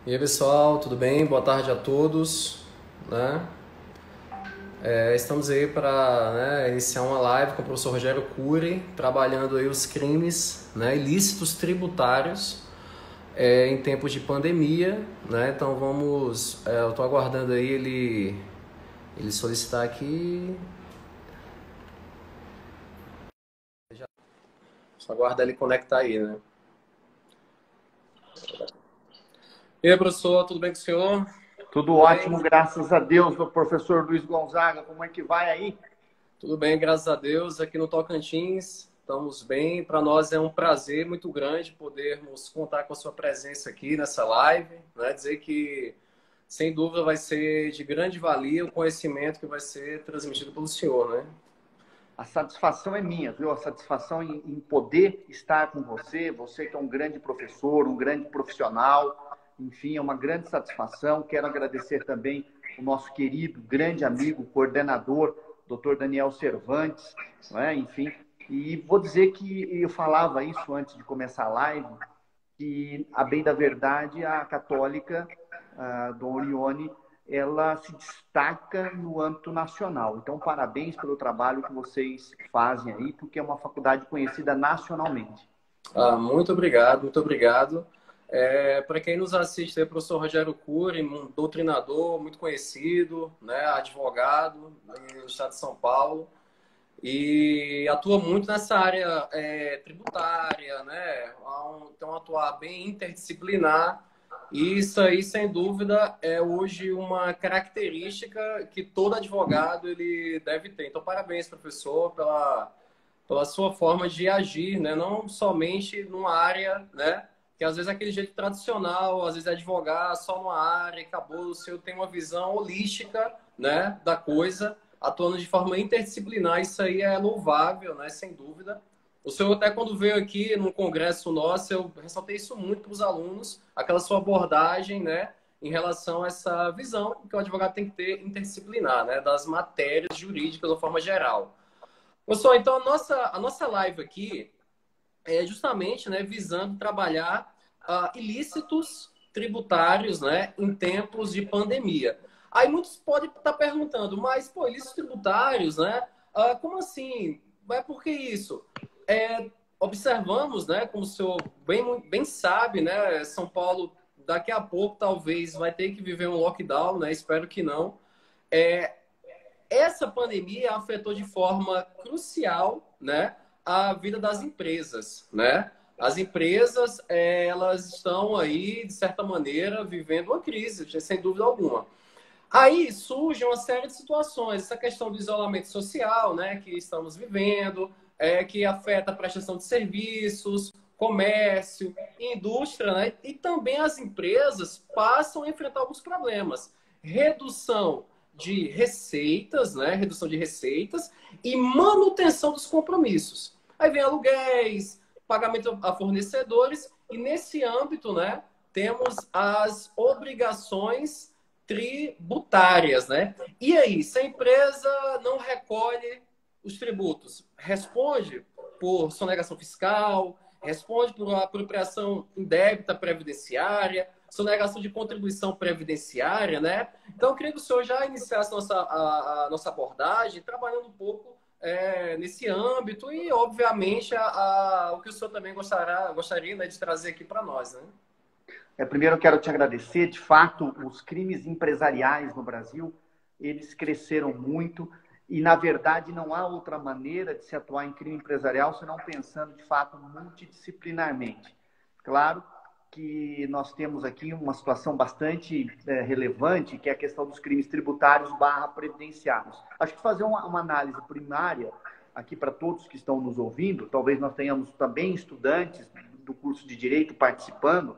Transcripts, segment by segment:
E aí pessoal, tudo bem? Boa tarde a todos, né? Estamos aí para iniciar uma live com o professor Rogério Cury, trabalhando aí os crimes, né, ilícitos tributários em tempos de pandemia, né? Então vamos, eu estou aguardando aí ele solicitar aqui, só aguardar ele conectar aí, né? E aí professor, tudo bem com o senhor? Tudo ótimo, graças a Deus, do professor Luiz Gonzaga. Como é que vai aí? Tudo bem, graças a Deus, aqui no Tocantins, estamos bem. Para nós é um prazer muito grande podermos contar com a sua presença aqui nessa live, né? Dizer que, sem dúvida, vai ser de grande valia o conhecimento que vai ser transmitido pelo senhor, né? A satisfação é minha, viu? A satisfação em poder estar com você, você que é um grande professor, um grande profissional, enfim, é uma grande satisfação. Quero agradecer também o nosso querido, grande amigo, coordenador, Dr. Daniel Cervantes, não é? Enfim, e vou dizer que eu falava isso antes de começar a live, que, a bem da verdade, a católica, a Dom Orione, ela se destaca no âmbito nacional. Então, parabéns pelo trabalho que vocês fazem aí, porque é uma faculdade conhecida nacionalmente. Muito obrigado, muito obrigado. Para quem nos assiste, é o professor Rogério Cury, um doutrinador muito conhecido, né? Advogado no estado de São Paulo. E atua muito nessa área tributária, né? Então, atuar bem interdisciplinar. E isso aí, sem dúvida, é hoje uma característica que todo advogado ele deve ter. Então, parabéns, professor, pela sua forma de agir, né? Não somente numa área, né? Que às vezes é aquele jeito tradicional, às vezes é advogar só numa área, acabou. O senhor tem uma visão holística, né, da coisa, atuando de forma interdisciplinar. Isso aí é louvável, né, sem dúvida. O senhor até quando veio aqui no congresso nosso, eu ressaltei isso muito para os alunos, aquela sua abordagem, né, em relação a essa visão que o advogado tem que ter interdisciplinar, né, das matérias jurídicas de forma geral. Pessoal, então a nossa live aqui é justamente, né, visando trabalhar ilícitos tributários, né, em tempos de pandemia. Aí muitos podem estar perguntando, mas, pô, ilícitos tributários, né? Como assim? Mas por que isso? Observamos, né, como o senhor bem sabe, né, São Paulo daqui a pouco talvez vai ter que viver um lockdown, né? Espero que não. É, Essa pandemia afetou de forma crucial, né, a vida das empresas, né? As empresas, elas estão aí, de certa maneira, vivendo uma crise, sem dúvida alguma. Aí surge uma série de situações, essa questão do isolamento social, né, que estamos vivendo, que afeta a prestação de serviços, comércio, indústria, né, e também as empresas passam a enfrentar alguns problemas. Redução de receitas, né, redução de receitas e manutenção dos compromissos. Aí vem aluguéis, pagamento a fornecedores e nesse âmbito, né, temos as obrigações tributárias, né? E aí, se a empresa não recolhe os tributos, responde por sonegação fiscal, responde por apropriação indébita previdenciária, sonegação de contribuição previdenciária, né? Então, eu queria que o senhor já iniciasse a nossa abordagem, trabalhando um pouco nesse âmbito e, obviamente, o que o senhor também gostaria, né, de trazer aqui para nós, né? Primeiro, eu quero te agradecer. De fato, os crimes empresariais no Brasil, eles cresceram muito e, na verdade, não há outra maneira de se atuar em crime empresarial senão pensando, de fato, multidisciplinarmente. Claro que nós temos aqui uma situação bastante relevante, que é a questão dos crimes tributários / previdenciários. Acho que fazer uma análise primária aqui para todos que estão nos ouvindo, talvez nós tenhamos também estudantes do curso de Direito participando.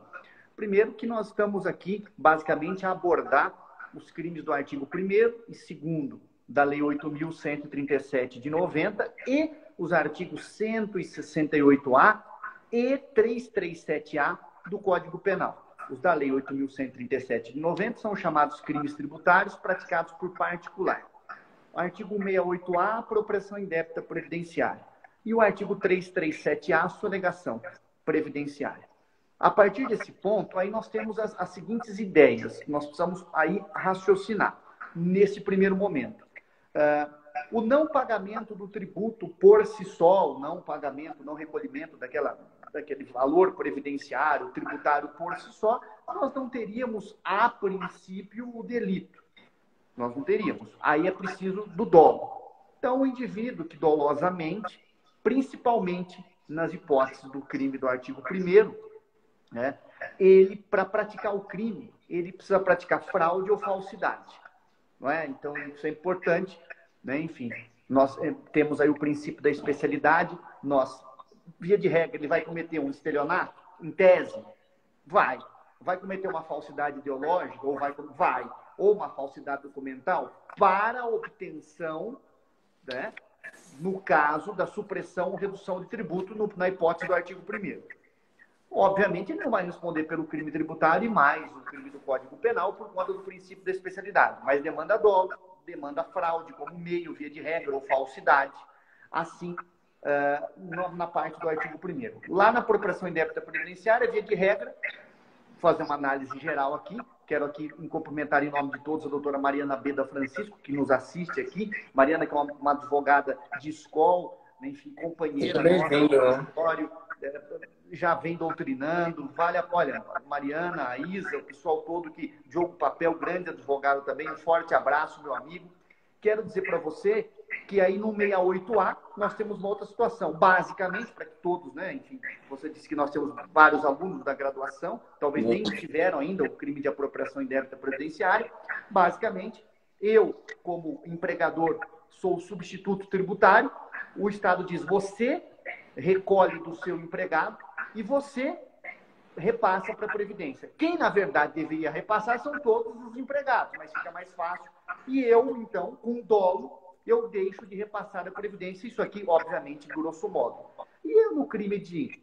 Primeiro que nós estamos aqui, basicamente, a abordar os crimes do artigo 1º e 2º da Lei 8.137 de 90 e os artigos 168-A e 337-A do Código Penal. Os da Lei 8.137 de 90 são chamados crimes tributários praticados por particular. O artigo 168-A, apropriação indébita previdenciária. E o artigo 337-A, sonegação previdenciária. A partir desse ponto, aí nós temos as seguintes ideias que nós precisamos aí raciocinar nesse primeiro momento. O não pagamento do tributo por si só, o não pagamento, não recolhimento daquele valor previdenciário, tributário por si só, nós não teríamos, a princípio, o delito. Nós não teríamos. Aí é preciso do dolo. Então, o indivíduo que dolosamente, principalmente nas hipóteses do crime do artigo 1º, né, ele, para praticar o crime, ele precisa praticar fraude ou falsidade. Não é? Então, isso é importante. Né? Enfim, nós temos aí o princípio da especialidade. Nós, via de regra, ele vai cometer um estelionato? Em tese, vai. Vai cometer uma falsidade ideológica? Vai. Ou uma falsidade documental? Para obtenção, né, no caso da supressão ou redução de tributo na hipótese do artigo 1º. Obviamente, ele não vai responder pelo crime tributário e mais o crime do Código Penal por conta do princípio da especialidade, mas demanda dolo, demanda fraude como meio, via de regra, ou falsidade, assim, na parte do artigo 1º. Lá na apropriação indébita previdenciária, via de regra, vou fazer uma análise geral aqui, quero aqui cumprimentar em nome de todos a doutora Mariana Beda Francisco, que nos assiste aqui. Mariana, que é uma advogada de escola, enfim, companheira nossa, já vem doutrinando. Olha, Mariana, a Isa, o pessoal todo que joga o papel, grande advogado também. Um forte abraço, meu amigo. Quero dizer para você que aí no 68A nós temos uma outra situação. Basicamente, para que todos, né? Enfim, você disse que nós temos vários alunos da graduação, talvez nem tiveram ainda o crime de apropriação indébita previdenciária. Basicamente, eu, como empregador, sou o substituto tributário. O Estado diz, você recolhe do seu empregado e você repassa para a Previdência. Quem, na verdade, deveria repassar são todos os empregados, mas fica mais fácil. E eu, então, com dolo, eu deixo de repassar a Previdência. Isso aqui, obviamente, grosso modo. E no crime de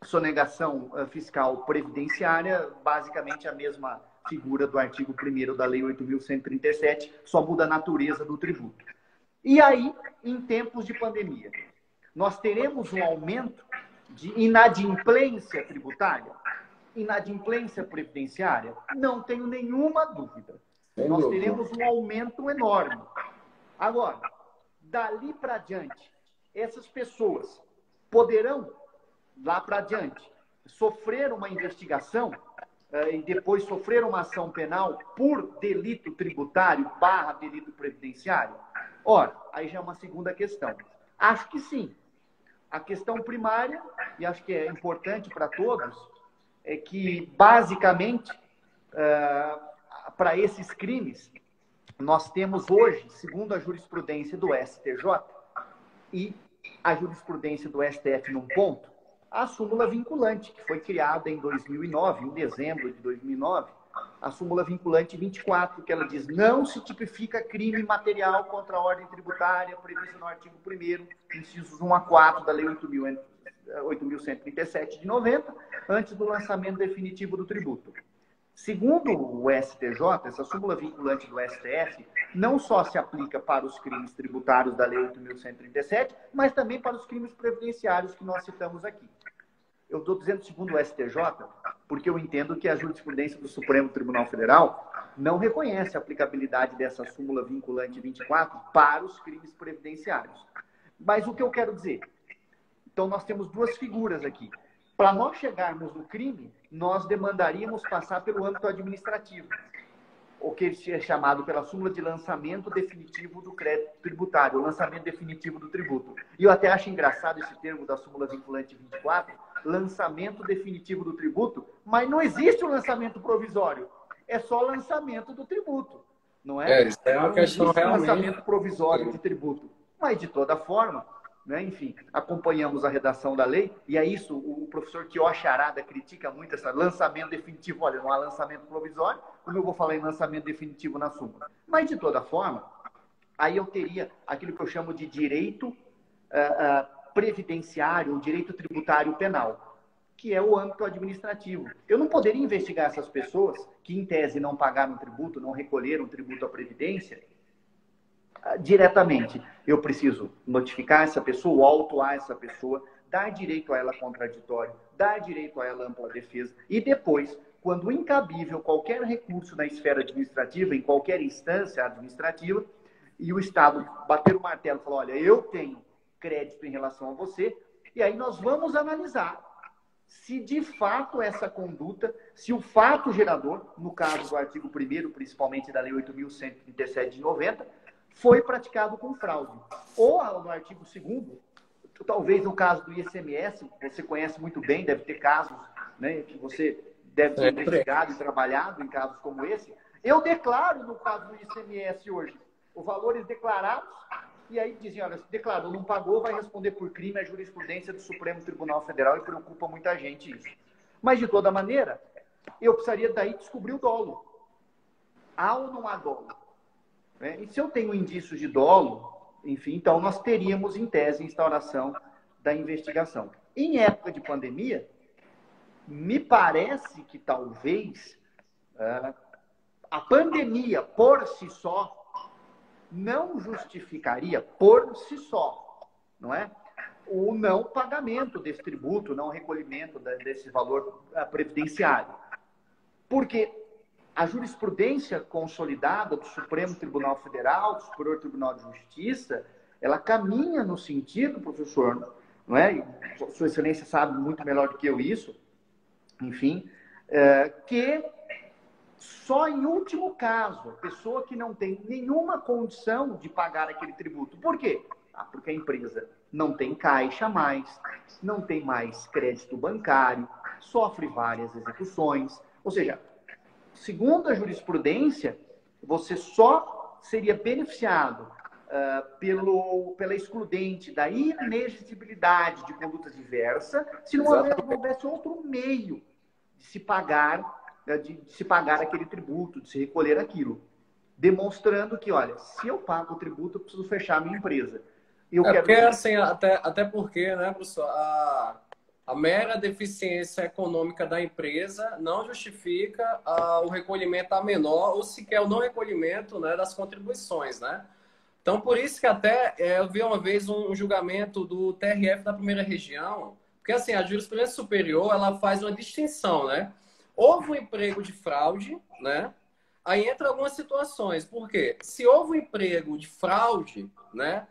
sonegação fiscal previdenciária, basicamente a mesma figura do artigo 1º da Lei 8.137, só muda a natureza do tributo. E aí, em tempos de pandemia, nós teremos um aumento de inadimplência tributária? Inadimplência previdenciária? Não tenho nenhuma dúvida. Nós teremos um aumento enorme. Agora, dali para diante, essas pessoas poderão, lá para diante, sofrer uma investigação e depois sofrer uma ação penal por delito tributário / delito previdenciário? Ora, aí já é uma segunda questão. Acho que sim. A questão primária, e acho que é importante para todos, é que, basicamente, para esses crimes, nós temos hoje, segundo a jurisprudência do STJ e a jurisprudência do STF num ponto, a súmula vinculante, que foi criada em 2009, em dezembro de 2009, a súmula vinculante 24, que ela diz: não se tipifica crime material contra a ordem tributária previsto no artigo 1º, incisos 1 a 4 da Lei 8.137 de 90, antes do lançamento definitivo do tributo. Segundo o STJ, essa súmula vinculante do STF não só se aplica para os crimes tributários da Lei 8.137, mas também para os crimes previdenciários que nós citamos aqui. Eu estou dizendo segundo o STJ, porque eu entendo que a jurisprudência do Supremo Tribunal Federal não reconhece a aplicabilidade dessa súmula vinculante 24 para os crimes previdenciários. Mas o que eu quero dizer? Então, nós temos duas figuras aqui. Para nós chegarmos no crime, nós demandaríamos passar pelo âmbito administrativo, o que é chamado pela súmula de lançamento definitivo do crédito tributário, o lançamento definitivo do tributo. E eu até acho engraçado esse termo da súmula vinculante 24, lançamento definitivo do tributo, mas não existe o lançamento provisório, é só lançamento do tributo, não é? Isso é uma não questão existe realmente... lançamento provisório de tributo. Mas, de toda forma, né, enfim, acompanhamos a redação da lei, e é isso, o professor Kioshi Arada critica muito esse lançamento definitivo. Olha, não há lançamento provisório, como eu vou falar em lançamento definitivo na súmula. Mas, de toda forma, aí eu teria aquilo que eu chamo de direito previdenciário, ou direito tributário penal, que é o âmbito administrativo. Eu não poderia investigar essas pessoas que, em tese, não pagaram tributo, não recolheram tributo à Previdência, diretamente. Eu preciso notificar essa pessoa, autuar essa pessoa, dar direito a ela contraditório, dar direito a ela ampla defesa. E depois, quando incabível qualquer recurso na esfera administrativa, em qualquer instância administrativa, e o Estado bater o martelo e falar, olha, eu tenho crédito em relação a você, e aí nós vamos analisar se de fato essa conduta, se o fato gerador, no caso do artigo 1º, principalmente da Lei 8.137 de 90, foi praticado com fraude. Ou no artigo 2º, talvez no caso do ICMS, você conhece muito bem, deve ter casos, né, que você deve ter investigado e trabalhado em casos como esse. Eu declaro, no caso do ICMS hoje, os valores declarados, e aí dizem, olha, se declarou, não pagou, vai responder por crime, a jurisprudência do Supremo Tribunal Federal, e preocupa muita gente isso. Mas, de toda maneira, eu precisaria daí descobrir o dolo. Há ou não há dolo? E se eu tenho indícios de dolo, enfim, então nós teríamos, em tese, a instauração da investigação. Em época de pandemia, me parece que talvez a pandemia, por si só, não justificaria, por si só, não é? O não pagamento desse tributo, o não recolhimento desse valor previdenciário. Porque a jurisprudência consolidada do Supremo Tribunal Federal, do Superior Tribunal de Justiça, ela caminha no sentido, professor, não é? E Sua Excelência sabe muito melhor do que eu isso, enfim, que só em último caso, a pessoa que não tem nenhuma condição de pagar aquele tributo. Por quê? Porque a empresa não tem caixa mais, não tem mais crédito bancário, sofre várias execuções. Ou seja, segundo a jurisprudência, você só seria beneficiado pela excludente da inexigibilidade de conduta diversa se não houvesse outro meio de se pagar aquele tributo, de se recolher aquilo. Demonstrando que, olha, se eu pago o tributo, eu preciso fechar a minha empresa. Porque, assim, até porque, né, professor, a mera deficiência econômica da empresa não justifica o recolhimento a menor ou sequer o não recolhimento, né, das contribuições, né? Então, por isso que até eu vi uma vez um julgamento do TRF da primeira região, porque, assim, a jurisprudência superior, ela faz uma distinção, né? Houve um emprego de fraude, né? Aí entra algumas situações. Por quê? Se houve um emprego de fraude, né?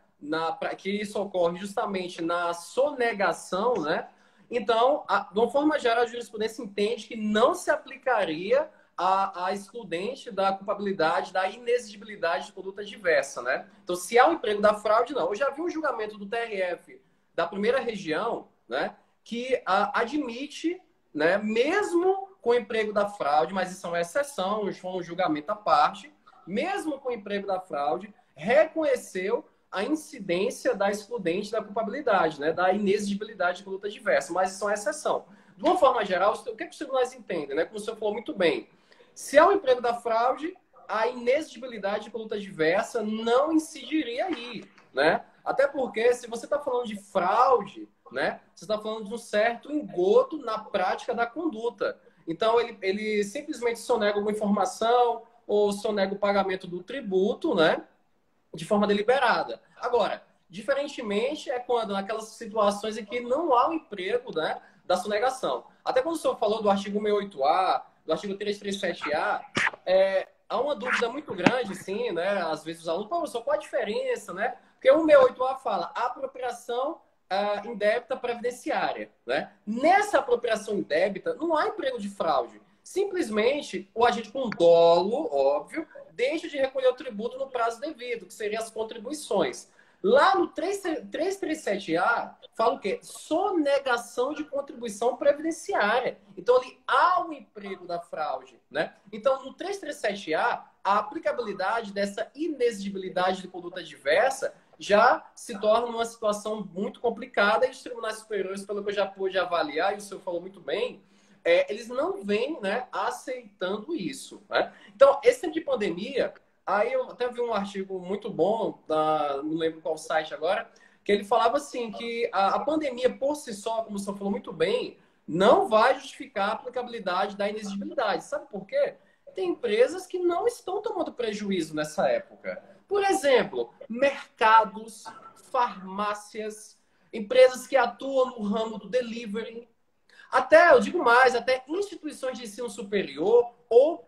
Que isso ocorre justamente na sonegação, né? Então, de uma forma geral, a jurisprudência entende que não se aplicaria a excludente da culpabilidade, da inexigibilidade de conduta diversa, né? Então, se há um emprego da fraude, não. Eu já vi um julgamento do TRF da primeira região, né? Que admite, né? Mesmo com o emprego da fraude, mas isso é uma exceção, foi um julgamento à parte, mesmo com o emprego da fraude, reconheceu a incidência da excludente da culpabilidade, né, da inexigibilidade de conduta diversa, mas isso é uma exceção. De uma forma geral, o que os tribunais entendem, né? Como o senhor falou muito bem, se há um emprego da fraude, a inexigibilidade de conduta diversa não incidiria aí, né? Até porque, se você está falando de fraude, né, você está falando de um certo engodo na prática da conduta. Então, ele simplesmente sonega uma informação ou sonega o pagamento do tributo, né? De forma deliberada. Agora, diferentemente é quando naquelas situações em que não há um emprego, né, da sonegação. Até quando o senhor falou do artigo 68A, do artigo 337A, há uma dúvida muito grande, sim, né? Às vezes os alunos, professor, qual a diferença, né? Porque o 68A fala apropriação indébita previdenciária, né? Nessa apropriação indébita, não há emprego de fraude. Simplesmente, o agente com dolo, óbvio, deixa de recolher o tributo no prazo devido, que seriam as contribuições. Lá no 337A, fala o quê? Sonegação de contribuição previdenciária. Então, ali há um emprego da fraude, né? Então, no 337A, a aplicabilidade dessa inexigibilidade de conduta diversa já se torna uma situação muito complicada e os tribunais superiores, pelo que eu já pude avaliar, e o senhor falou muito bem, eles não vêm, né, aceitando isso, né? Então, esse tempo de pandemia, aí eu até vi um artigo muito bom, não lembro qual site agora, que ele falava assim, que a pandemia por si só, como o senhor falou muito bem, não vai justificar a aplicabilidade da inexigibilidade. Sabe por quê? Tem empresas que não estão tomando prejuízo nessa época. Por exemplo, mercados, farmácias. empresas que atuam no ramo do delivery, até, eu digo mais, até instituições de ensino superior ou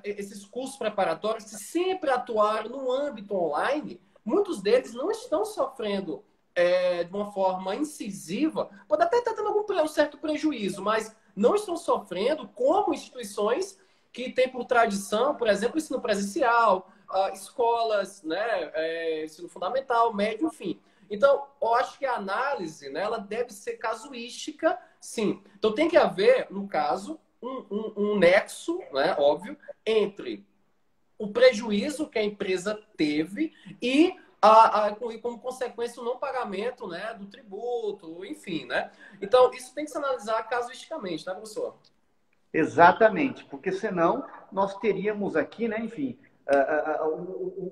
esses cursos preparatórios que sempre atuaram no âmbito online, muitos deles não estão sofrendo de uma forma incisiva, pode até estar tendo um certo prejuízo, mas não estão sofrendo como instituições que têm por tradição, por exemplo, ensino presencial, escolas, né, ensino fundamental, médio, enfim. Então, eu acho que a análise, né, ela deve ser casuística, sim. Então, tem que haver, no caso, um nexo, né, óbvio, entre o prejuízo que a empresa teve e como consequência o não pagamento, né, do tributo, enfim, né? Então, isso tem que se analisar casuisticamente, né, professor? Exatamente, porque senão nós teríamos aqui, né, enfim,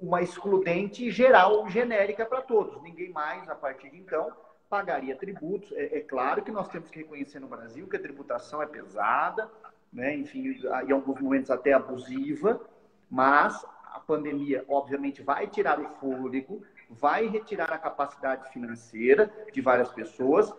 uma excludente geral, genérica para todos. Ninguém mais, a partir de então, pagaria tributos. É claro que nós temos que reconhecer no Brasil que a tributação é pesada, né, enfim, em alguns momentos até abusiva, mas a pandemia, obviamente, vai tirar o fôlego, vai retirar a capacidade financeira de várias pessoas,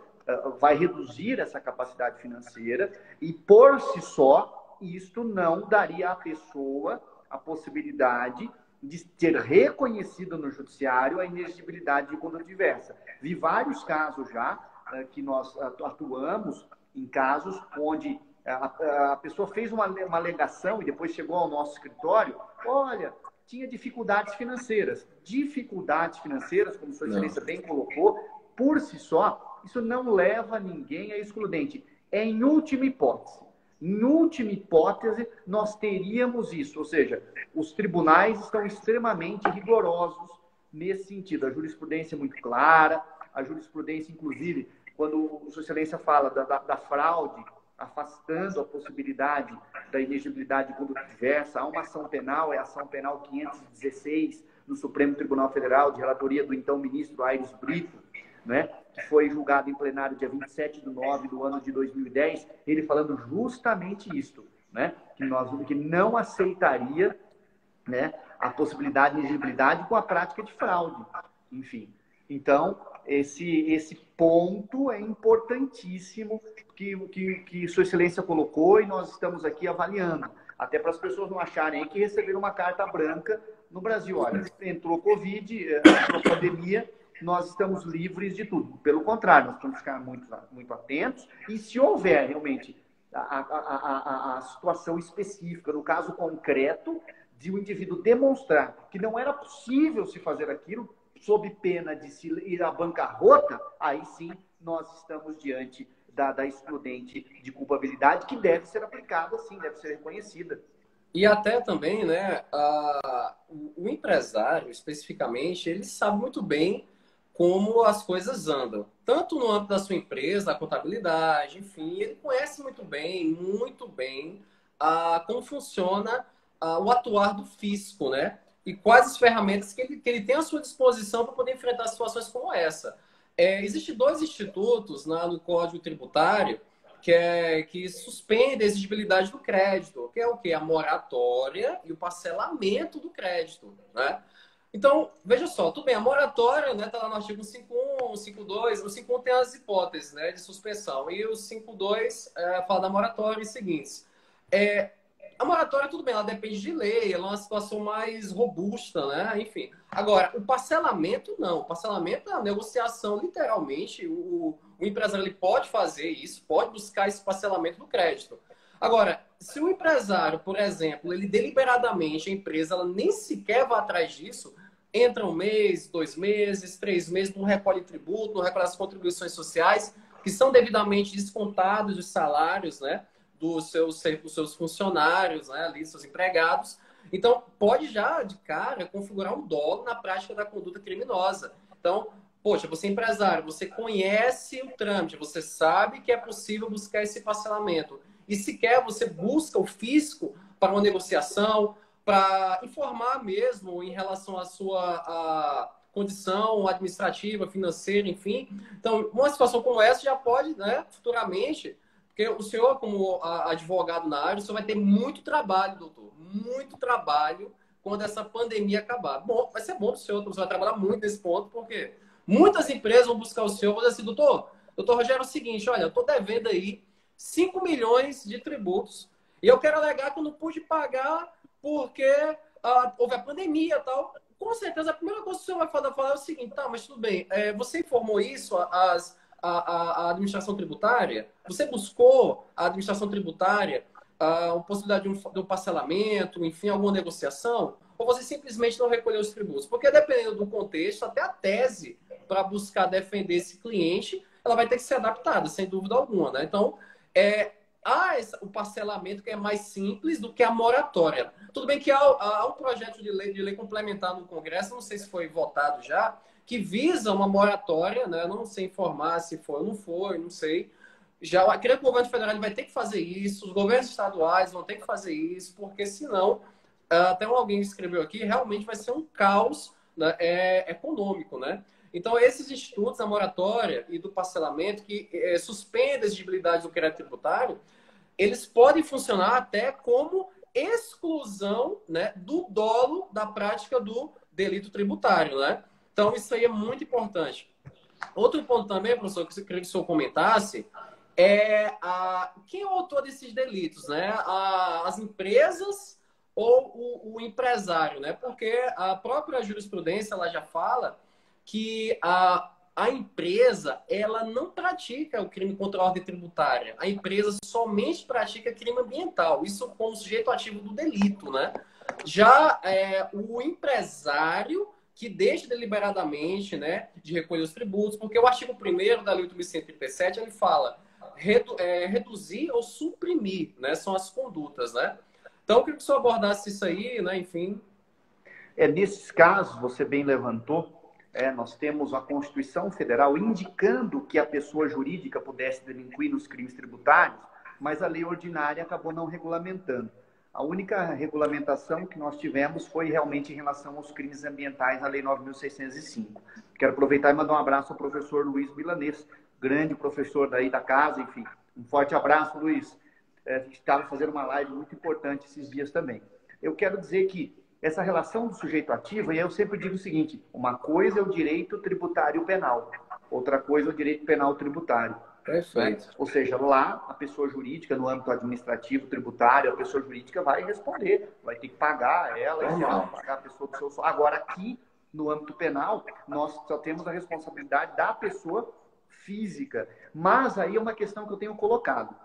vai reduzir essa capacidade financeira e, por si só, isto não daria à pessoa a possibilidade de ter reconhecido no judiciário a inexigibilidade de conduta diversa. Vi vários casos já que nós atuamos em casos onde a pessoa fez uma alegação e depois chegou ao nosso escritório, olha, tinha dificuldades financeiras. Dificuldades financeiras, como a sua excelência bem colocou, por si só, isso não leva ninguém a excludente. É em última hipótese. Em última hipótese, nós teríamos isso. Ou seja, os tribunais estão extremamente rigorosos nesse sentido. A jurisprudência é muito clara, a jurisprudência, inclusive, quando a sua excelência fala da fraude, afastando a possibilidade da inegibilidade de conduta diversa, há uma ação penal, é a ação penal 516 do Supremo Tribunal Federal, de relatoria do então ministro Aires Brito, né, que foi julgado em plenário dia 27/9 do ano de 2010, ele falando justamente isto, né, que não aceitaria, né, a possibilidade de inegibilidade com a prática de fraude. Enfim, então, esse ponto é importantíssimo que Sua Excelência colocou e nós estamos aqui avaliando. Até para as pessoas não acharem que receberam uma carta branca no Brasil. Olha, entrou Covid, entrou pandemia, nós estamos livres de tudo. Pelo contrário, nós temos que ficar muito atentos e se houver realmente a situação específica, no caso concreto, de o indivíduo demonstrar que não era possível se fazer aquilo, sob pena de se ir à bancarrota, aí sim nós estamos diante da excludente de culpabilidade, que deve ser aplicada, sim, deve ser reconhecida. E até também, né, o empresário, especificamente, ele sabe muito bem como as coisas andam. Tanto no âmbito da sua empresa, a contabilidade, enfim, ele conhece muito bem, como funciona o atuar do fisco, né? E quais as ferramentas que ele tem à sua disposição para poder enfrentar situações como essa. Existem dois institutos no Código Tributário que suspendem a exigibilidade do crédito, que é o quê? A moratória e o parcelamento do crédito, né? Então, veja só, tudo bem, a moratória, né, tá lá no artigo 51, 52, o 51 tem as hipóteses, né, de suspensão, e o 52 fala da moratória e seguintes. A moratória, tudo bem, ela depende de lei, ela é uma situação mais robusta, né? Enfim. Agora, o parcelamento, não. O parcelamento é a negociação, literalmente. O empresário ele pode fazer isso, pode buscar esse parcelamento do crédito. Agora, se o empresário, por exemplo, ele deliberadamente, a empresa, ela nem sequer vai atrás disso, entra 1 mês, 2 meses, 3 meses, não recolhe tributo, não recolhe as contribuições sociais, que são devidamente descontados dos salários, né? Dos seus funcionários, né, ali, seus empregados. Então, pode já, de cara, configurar um dolo na prática da conduta criminosa. Então, poxa, você é empresário, você conhece o trâmite, você sabe que é possível buscar esse parcelamento. E sequer você busca o fisco para uma negociação, para informar mesmo em relação à sua condição administrativa, financeira, enfim. Então, uma situação como essa já pode, né, futuramente. Porque o senhor, como advogado na área, o senhor vai ter muito trabalho, doutor. Muito trabalho quando essa pandemia acabar. Bom, vai ser bom para o senhor, você vai trabalhar muito nesse ponto, porque Muitas empresas vão buscar o senhor e vão dizer assim, doutor Rogério, é o seguinte, olha, eu estou devendo aí 5 milhões de tributos e eu quero alegar que eu não pude pagar porque houve a pandemia e tal. Com certeza, a primeira coisa que o senhor vai falar é o seguinte, tá, mas tudo bem, você informou isso à administração tributária? Você buscou a administração tributária a possibilidade de um parcelamento, enfim, alguma negociação? Ou você simplesmente não recolheu os tributos? Porque dependendo do contexto, até a tese para buscar defender esse cliente, ela vai ter que ser adaptada, sem dúvida alguma, né? Então, há o parcelamento que é mais simples do que a moratória. Tudo bem que há um projeto de lei complementar no Congresso, não sei se foi votado já, que visa uma moratória, né? Não sei informar se foi ou não foi, não sei. Já, eu creio que o governo federal vai ter que fazer isso, os governos estaduais vão ter que fazer isso, porque senão, até alguém escreveu aqui, realmente vai ser um caos, né, econômico, né? Então, esses institutos da moratória e do parcelamento que suspendem a exigibilidade do crédito tributário, eles podem funcionar até como exclusão, né, do dolo da prática do delito tributário, né? Então, isso aí é muito importante. Outro ponto também, professor, que eu queria que o senhor comentasse, quem é o autor desses delitos, né? As empresas ou o empresário, né? Porque a própria jurisprudência ela já fala que a empresa ela não pratica o crime contra a ordem tributária. A empresa somente pratica crime ambiental. Isso como sujeito ativo do delito, né? Já o empresário que deixa deliberadamente, né, de recolher os tributos, porque o artigo 1º da Lei 8.137, ele fala reduzir ou suprimir, né, são as condutas, né? Então, eu queria que o senhor abordasse isso aí, né, enfim. Nesses casos, você bem levantou, nós temos a Constituição Federal indicando que a pessoa jurídica pudesse delinquir nos crimes tributários, mas a lei ordinária acabou não regulamentando. A única regulamentação que nós tivemos foi realmente em relação aos crimes ambientais, a Lei 9.605. Quero aproveitar e mandar um abraço ao professor Luiz Milanês, grande professor daí da casa, enfim. Um forte abraço, Luiz. A gente estava fazendo uma live muito importante esses dias também. Eu quero dizer que essa relação do sujeito ativo, e eu sempre digo o seguinte, uma coisa é o direito tributário penal, outra coisa é o direito penal tributário. Perfeito. Né? Ou seja, lá a pessoa jurídica, no âmbito administrativo, tributário, a pessoa jurídica vai responder, vai ter que pagar ela, e se ela não pagar a pessoa do seu sócio. Agora, aqui, no âmbito penal, nós só temos a responsabilidade da pessoa física. Mas aí é uma questão que eu tenho colocado.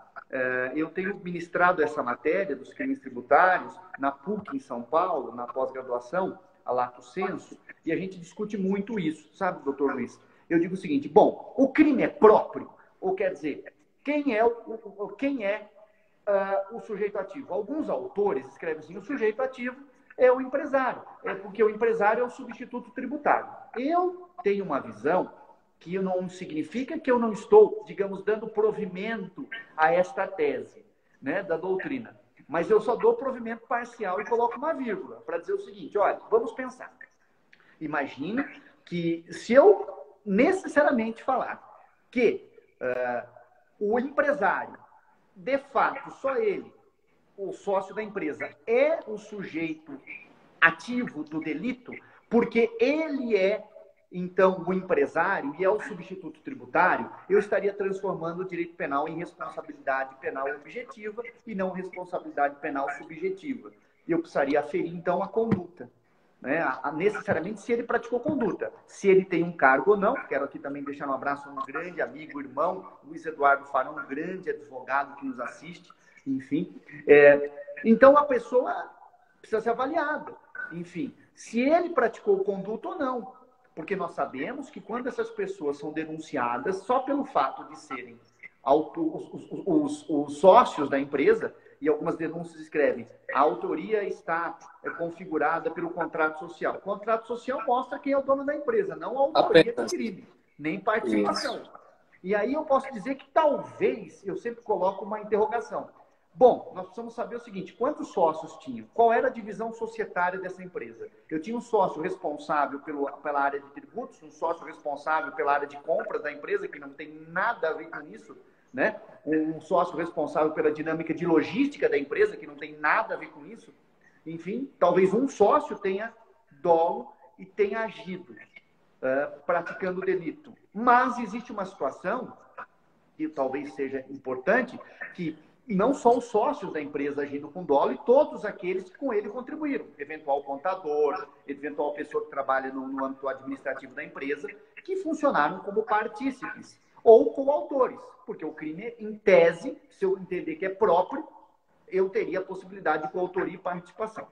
Eu tenho ministrado essa matéria dos crimes tributários na PUC em São Paulo, na pós-graduação, a Lato Sensu, e a gente discute muito isso, sabe, doutor Luiz? Eu digo o seguinte, bom, o crime é próprio, ou quer dizer, quem é o sujeito ativo? Alguns autores escrevem assim, o sujeito ativo é o empresário, porque o empresário é o substituto tributário. Eu tenho uma visão que não significa que eu não estou, digamos, dando provimento a esta tese, né, da doutrina. Mas eu só dou provimento parcial e coloco uma vírgula para dizer o seguinte, olha, vamos pensar. Imagine que se eu necessariamente falar que o empresário, de fato, só ele, o sócio da empresa, é o sujeito ativo do delito, porque ele é então, o empresário e é o substituto tributário, eu estaria transformando o direito penal em responsabilidade penal objetiva e não responsabilidade penal subjetiva. E eu precisaria aferir, então, a conduta. Né? Necessariamente, se ele praticou conduta. Se ele tem um cargo ou não. Quero aqui também deixar um abraço a um grande amigo, irmão, Luiz Eduardo Farão, um grande advogado que nos assiste. Enfim. Então, a pessoa precisa ser avaliada. Enfim, se ele praticou conduta ou não. Porque nós sabemos que quando essas pessoas são denunciadas, só pelo fato de serem os sócios da empresa, e algumas denúncias escrevem, a autoria está configurada pelo contrato social. O contrato social mostra quem é o dono da empresa, não a autoria do crime, nem participação. Isso. E aí eu posso dizer que talvez, eu sempre coloco uma interrogação. Bom, nós precisamos saber o seguinte, quantos sócios tinham? Qual era a divisão societária dessa empresa? Eu tinha um sócio responsável pela área de tributos, um sócio responsável pela área de compras da empresa, que não tem nada a ver com isso, né? Um sócio responsável pela dinâmica de logística da empresa, que não tem nada a ver com isso. Enfim, talvez um sócio tenha dolo e tenha agido. praticando delito. Mas existe uma situação que talvez seja importante, que não só os sócios da empresa agindo com dolo e todos aqueles que com ele contribuíram, eventual contador, eventual pessoa que trabalha no âmbito administrativo da empresa, que funcionaram como partícipes ou coautores, porque o crime, em tese, se eu entender que é próprio, eu teria a possibilidade de coautoria e participação.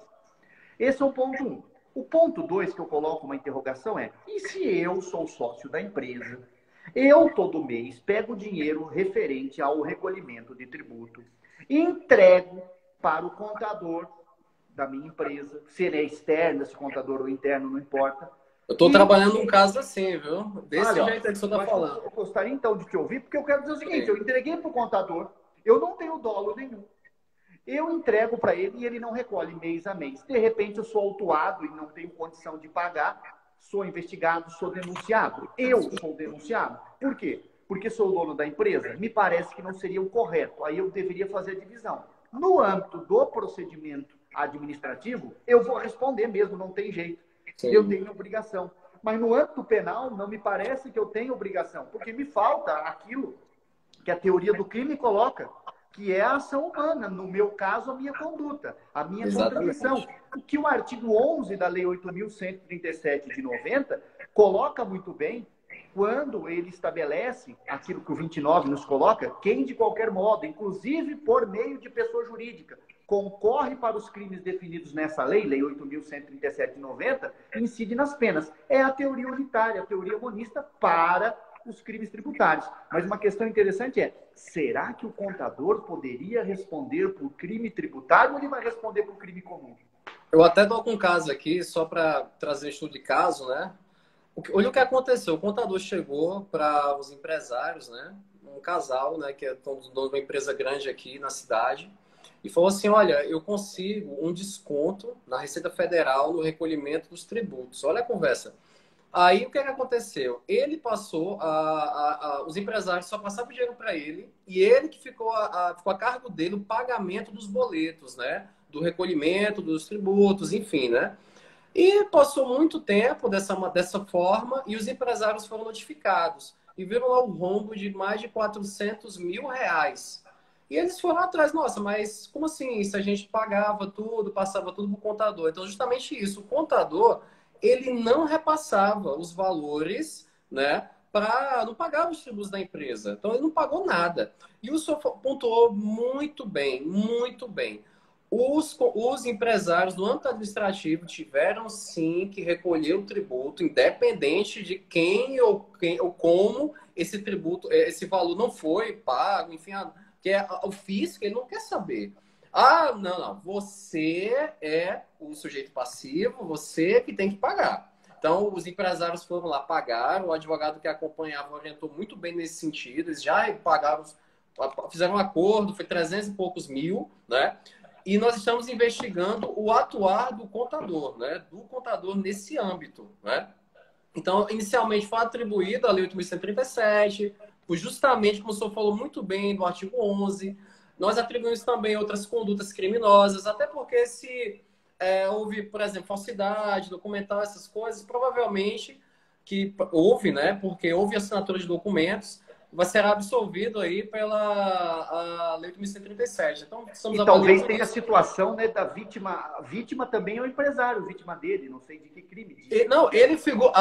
Esse é o ponto 1. O ponto 2 que eu coloco uma interrogação é: e se eu sou sócio da empresa, eu todo mês pego o dinheiro referente ao recolhimento de tributo e entrego para o contador da minha empresa, se ele é externo, se contador ou interno, não importa. Eu estou trabalhando num caso assim, viu? Desse Olha, jeito que você está falando. Eu gostaria então de te ouvir, porque eu quero dizer o seguinte: Sim. eu entreguei para o contador, eu não tenho dolo nenhum. Eu entrego para ele e ele não recolhe mês a mês. De repente, eu sou autuado e não tenho condição de pagar, sou investigado, sou denunciado. Eu sou denunciado. Por quê? Porque sou o dono da empresa? Me parece que não seria o correto. Aí eu deveria fazer a divisão. No âmbito do procedimento administrativo, eu vou responder mesmo, não tem jeito. Sim. Eu tenho obrigação. Mas no âmbito penal, não me parece que eu tenho obrigação, porque me falta aquilo que a teoria do crime coloca, que é a ação humana, no meu caso, a minha conduta, a minha contribuição. O que o artigo 11 da Lei 8.137 de 90 coloca muito bem quando ele estabelece aquilo que o 29 nos coloca: quem de qualquer modo, inclusive por meio de pessoa jurídica, concorre para os crimes definidos nessa lei, Lei 8.137 de 90, incide nas penas. É a teoria unitária, a teoria monista para os crimes tributários. Mas uma questão interessante é: será que o contador poderia responder por crime tributário ou ele vai responder por crime comum? Eu até dou um caso aqui, só para trazer estudo de caso, né? Olha o que aconteceu. O contador chegou para os empresários, né? Um casal, né? Que é dono de uma empresa grande aqui na cidade, e falou assim: olha, eu consigo um desconto na Receita Federal no recolhimento dos tributos. Olha a conversa. Aí o que aconteceu? Ele passou, os empresários só passavam dinheiro para ele, e ele que ficou a cargo dele o pagamento dos boletos, né? Do recolhimento dos tributos, enfim, né? E passou muito tempo dessa forma, e os empresários foram notificados. E viram lá um rombo de mais de 400 mil reais. E eles foram atrás: nossa, mas como assim? Se a gente pagava tudo, passava tudo para o contador. Então, justamente isso, o contador, ele não repassava os valores, né, para não pagar os tributos da empresa. Então, ele não pagou nada. E o senhor pontuou muito bem, muito bem. Os empresários do âmbito administrativo tiveram, sim, que recolher o tributo, independente de quem ou como esse tributo, esse valor não foi pago, enfim, que é o fisco, ele não quer saber. Ah, não. Você é o sujeito passivo, você que tem que pagar. Então, os empresários foram lá, pagaram, o advogado que acompanhava orientou muito bem nesse sentido, eles já pagaram, fizeram um acordo, foi 300 e poucos mil, né? E nós estamos investigando o atuar do contador, né? Do contador nesse âmbito, né? Então, inicialmente foi atribuída a Lei 8.137, justamente, como o senhor falou muito bem, do artigo 11. Nós atribuímos também outras condutas criminosas, até porque se houve, por exemplo, falsidade, documental, essas coisas, provavelmente que houve, né? Porque houve assinatura de documentos, vai ser absolvido aí pela Lei 8.137. Então, e talvez tenha a situação, né, da vítima. A vítima também é o empresário, vítima dele, não sei de que crime. Não, ele figura.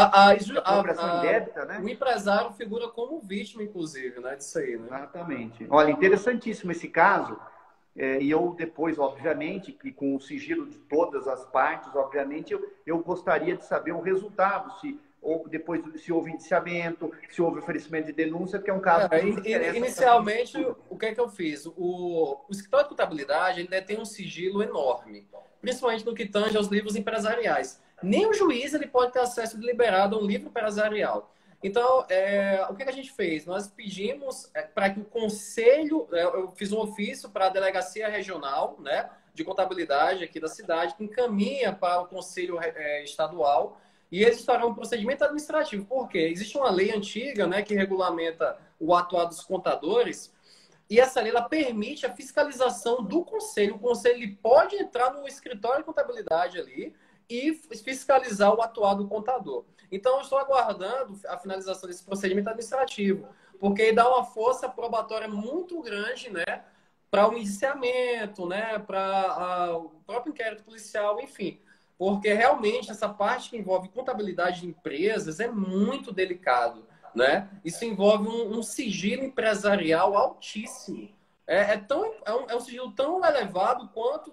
Indébita, né? O empresário figura como vítima, inclusive, né? Disso aí, né? Exatamente. Olha, interessantíssimo esse caso. E eu depois, obviamente, que com o sigilo de todas as partes, obviamente, eu gostaria de saber o resultado, ou depois se houve indiciamento, se houve oferecimento de denúncia, que é um caso que nos interessa. Inicialmente, o que é que eu fiz? O escritório de contabilidade ele tem um sigilo enorme, principalmente no que tange aos livros empresariais. Nem o juiz ele pode ter acesso deliberado a um livro empresarial. Então, o que a gente fez? Nós pedimos para que o conselho, eu fiz um ofício para a delegacia regional, né, de contabilidade aqui da cidade, que encaminha para o conselho estadual, e eles farão um procedimento administrativo. Por quê? Existe uma lei antiga, né, que regulamenta o atuar dos contadores, e essa lei ela permite a fiscalização do conselho. O conselho ele pode entrar no escritório de contabilidade ali e fiscalizar o atuar do contador. Então, eu estou aguardando a finalização desse procedimento administrativo, porque aí dá uma força probatória muito grande, né, para o indiciamento, né, para o próprio inquérito policial, enfim. Porque realmente essa parte que envolve contabilidade de empresas é muito delicado, né? Isso envolve um sigilo empresarial altíssimo. É um sigilo tão elevado quanto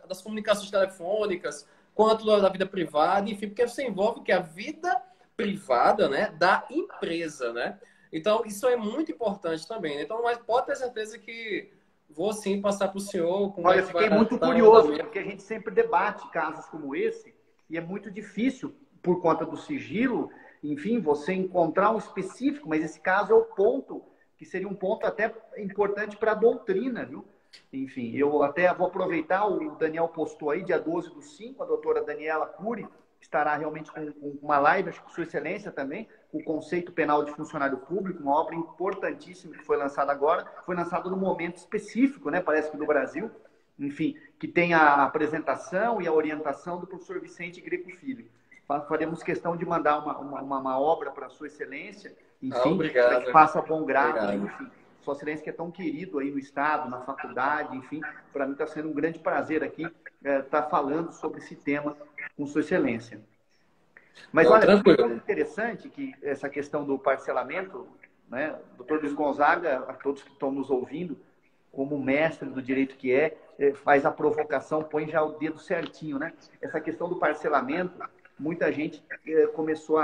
das comunicações telefônicas, quanto da vida privada, enfim, porque você envolve que a vida privada, né, da empresa, né? Então, isso é muito importante também, né? Então, mas pode ter certeza que vou sim passar para o senhor como Olha, é eu que vai fiquei muito estar o curioso, andamento. porque a gente sempre debate casos como esse, e é muito difícil, por conta do sigilo, enfim, você encontrar um específico, mas esse caso é o ponto, que seria um ponto até importante para a doutrina, viu? Enfim, eu até vou aproveitar, o Daniel postou aí, dia 12/5, a doutora Daniela Cury estará realmente com uma live, acho que Sua Excelência também, o Conceito Penal de Funcionário Público, uma obra importantíssima que foi lançada agora, foi lançada num momento específico, né, parece que no Brasil, enfim, que tem a apresentação e a orientação do professor Vicente Greco Filho. Faremos questão de mandar uma obra para Sua Excelência, enfim, para que Obrigado. faça bom grado, Obrigado. enfim. Sua Excelência que é tão querido aí no Estado, na faculdade, enfim, para mim está sendo um grande prazer aqui estar falando sobre esse tema com Sua Excelência. Mas Não, olha, tem um tranquilo. ponto interessante que essa questão do parcelamento, né? Doutor Luiz Gonzaga, a todos que estão nos ouvindo, como mestre do direito que faz a provocação, põe já o dedo certinho, né? Essa questão do parcelamento, muita gente começou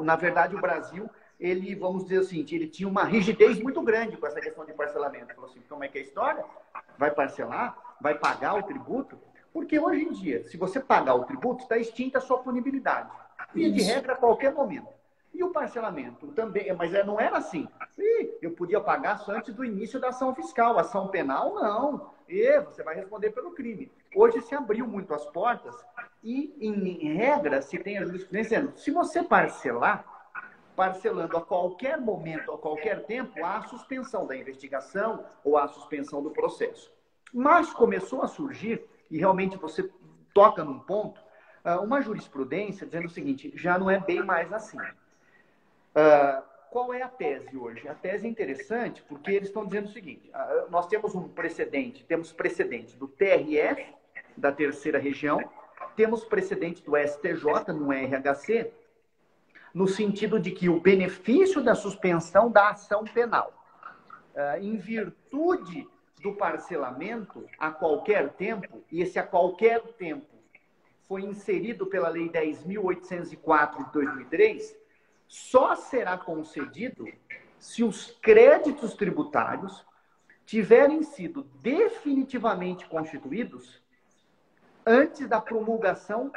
na verdade, o Brasil, ele, vamos dizer assim, ele tinha uma rigidez muito grande com essa questão de parcelamento. Falou assim, como é que é a história? Vai parcelar? Vai pagar o tributo? Porque hoje em dia, se você pagar o tributo, está extinta a sua punibilidade. Via de regra, a qualquer momento. E o parcelamento também, mas não era assim. Eu podia pagar só antes do início da ação fiscal. Ação penal, não. Você vai responder pelo crime. Hoje se abriu muito as portas e, em regra, se tem a jurisprudência dizendo, se você parcelando a qualquer momento, a qualquer tempo, há a suspensão da investigação ou há a suspensão do processo. Mas começou a surgir, e realmente você toca num ponto, uma jurisprudência dizendo o seguinte, já não é bem mais assim. Qual é a tese hoje? A tese é interessante porque eles estão dizendo o seguinte, nós temos precedente do TRF, da terceira região, temos precedente do STJ, no RHC, no sentido de que o benefício da suspensão da ação penal, em virtude do parcelamento a qualquer tempo, e esse a qualquer tempo foi inserido pela Lei 10.804 de 2003, só será concedido se os créditos tributários tiverem sido definitivamente constituídos antes da promulgação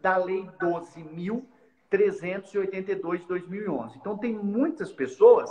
da Lei 12.382 de 2011. Então, tem muitas pessoas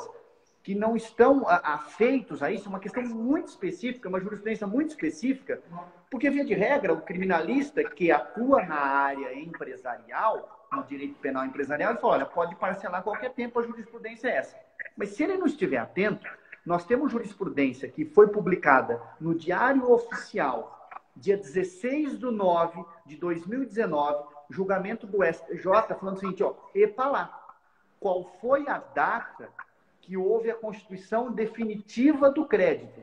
que não estão afeitos a isso, é uma questão muito específica, uma jurisprudência muito específica, porque, via de regra, o criminalista que atua na área empresarial, no direito penal empresarial, ele fala, olha, pode parcelar a qualquer tempo, a jurisprudência é essa. Mas se ele não estiver atento, nós temos jurisprudência que foi publicada no Diário Oficial, dia 16/9 de 2019, julgamento do STJ, falando o seguinte, epa lá, qual foi a data que houve a constituição definitiva do crédito?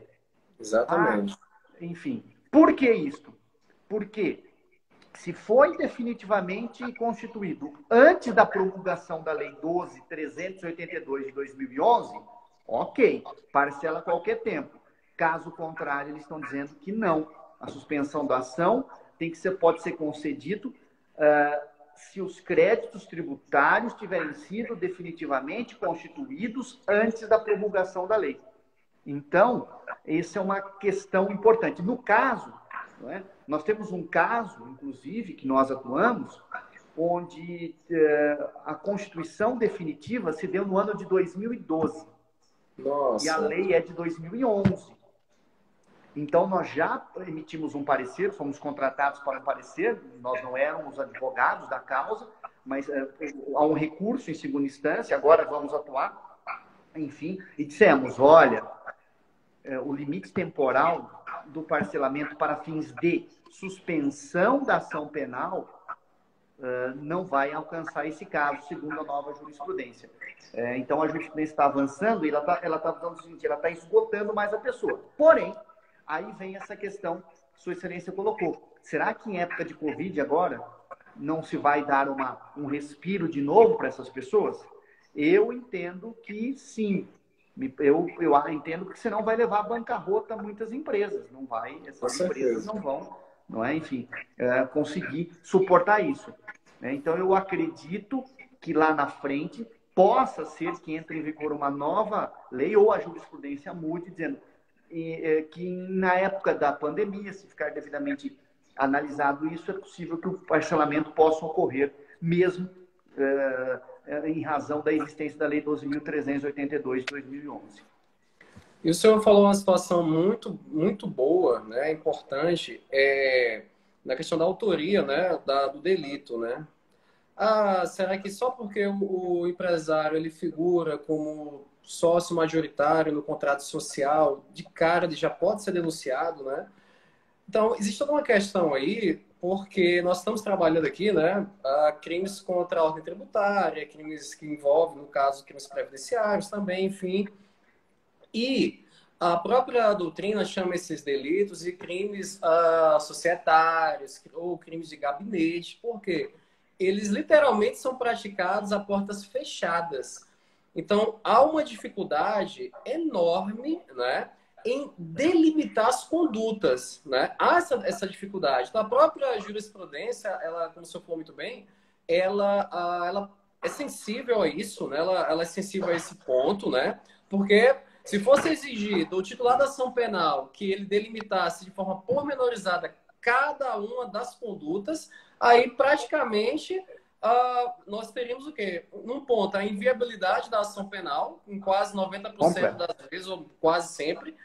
Exatamente. Enfim, por que isto? Porque se foi definitivamente constituído antes da promulgação da Lei 12.382 de 2011, ok, parcela a qualquer tempo. Caso contrário, eles estão dizendo que não. A suspensão da ação pode ser concedido se os créditos tributários tiverem sido definitivamente constituídos antes da promulgação da lei. Então, essa é uma questão importante. No caso, não é? Nós temos um caso, inclusive, que nós atuamos, onde a Constituição definitiva se deu no ano de 2012. Nossa. E a lei é de 2011. Então, nós já emitimos um parecer, fomos contratados para um parecer, nós não éramos advogados da causa, mas há um recurso em segunda instância, agora vamos atuar, enfim, e dissemos, olha, o limite temporal do parcelamento para fins de suspensão da ação penal não vai alcançar esse caso, segundo a nova jurisprudência. Então, a jurisprudência está avançando e ela está dando o seguinte, ela está esgotando mais a pessoa. Porém, aí vem essa questão que Sua Excelência colocou. Será que em época de Covid agora não se vai dar um respiro de novo para essas pessoas? Eu entendo que sim. Eu entendo que senão vai levar à bancarrota muitas empresas. Não vai, essas empresas não vão, não é? Enfim, conseguir suportar isso. Então, eu acredito que lá na frente possa ser que entre em vigor uma nova lei ou a jurisprudência mude, dizendo que na época da pandemia, se ficar devidamente analisado isso, é possível que o parcelamento possa ocorrer, mesmo em razão da existência da Lei 12.382 de 2011. E o senhor falou uma situação muito, muito boa, né, importante, na questão da autoria, né, do delito, né? Será que só porque o empresário ele figura como sócio majoritário no contrato social, de cara ele já pode ser denunciado, né? Então, existe toda uma questão aí, porque nós estamos trabalhando aqui, né, crimes contra a ordem tributária, crimes que envolvem, no caso, crimes previdenciários também, enfim. E a própria doutrina chama esses delitos de crimes societários ou crimes de gabinete. Por quê? Eles literalmente são praticados a portas fechadas. Então, há uma dificuldade enorme, né, em delimitar as condutas, né? Há essa dificuldade. Então, a própria jurisprudência, ela, como o senhor falou muito bem, ela é sensível a isso, né? Ela é sensível a esse ponto, né? Porque se fosse exigir do titular da ação penal que ele delimitasse de forma pormenorizada cada uma das condutas, aí praticamente nós teríamos o quê? Num ponto, a inviabilidade da ação penal, em quase 90% das vezes, ou quase sempre,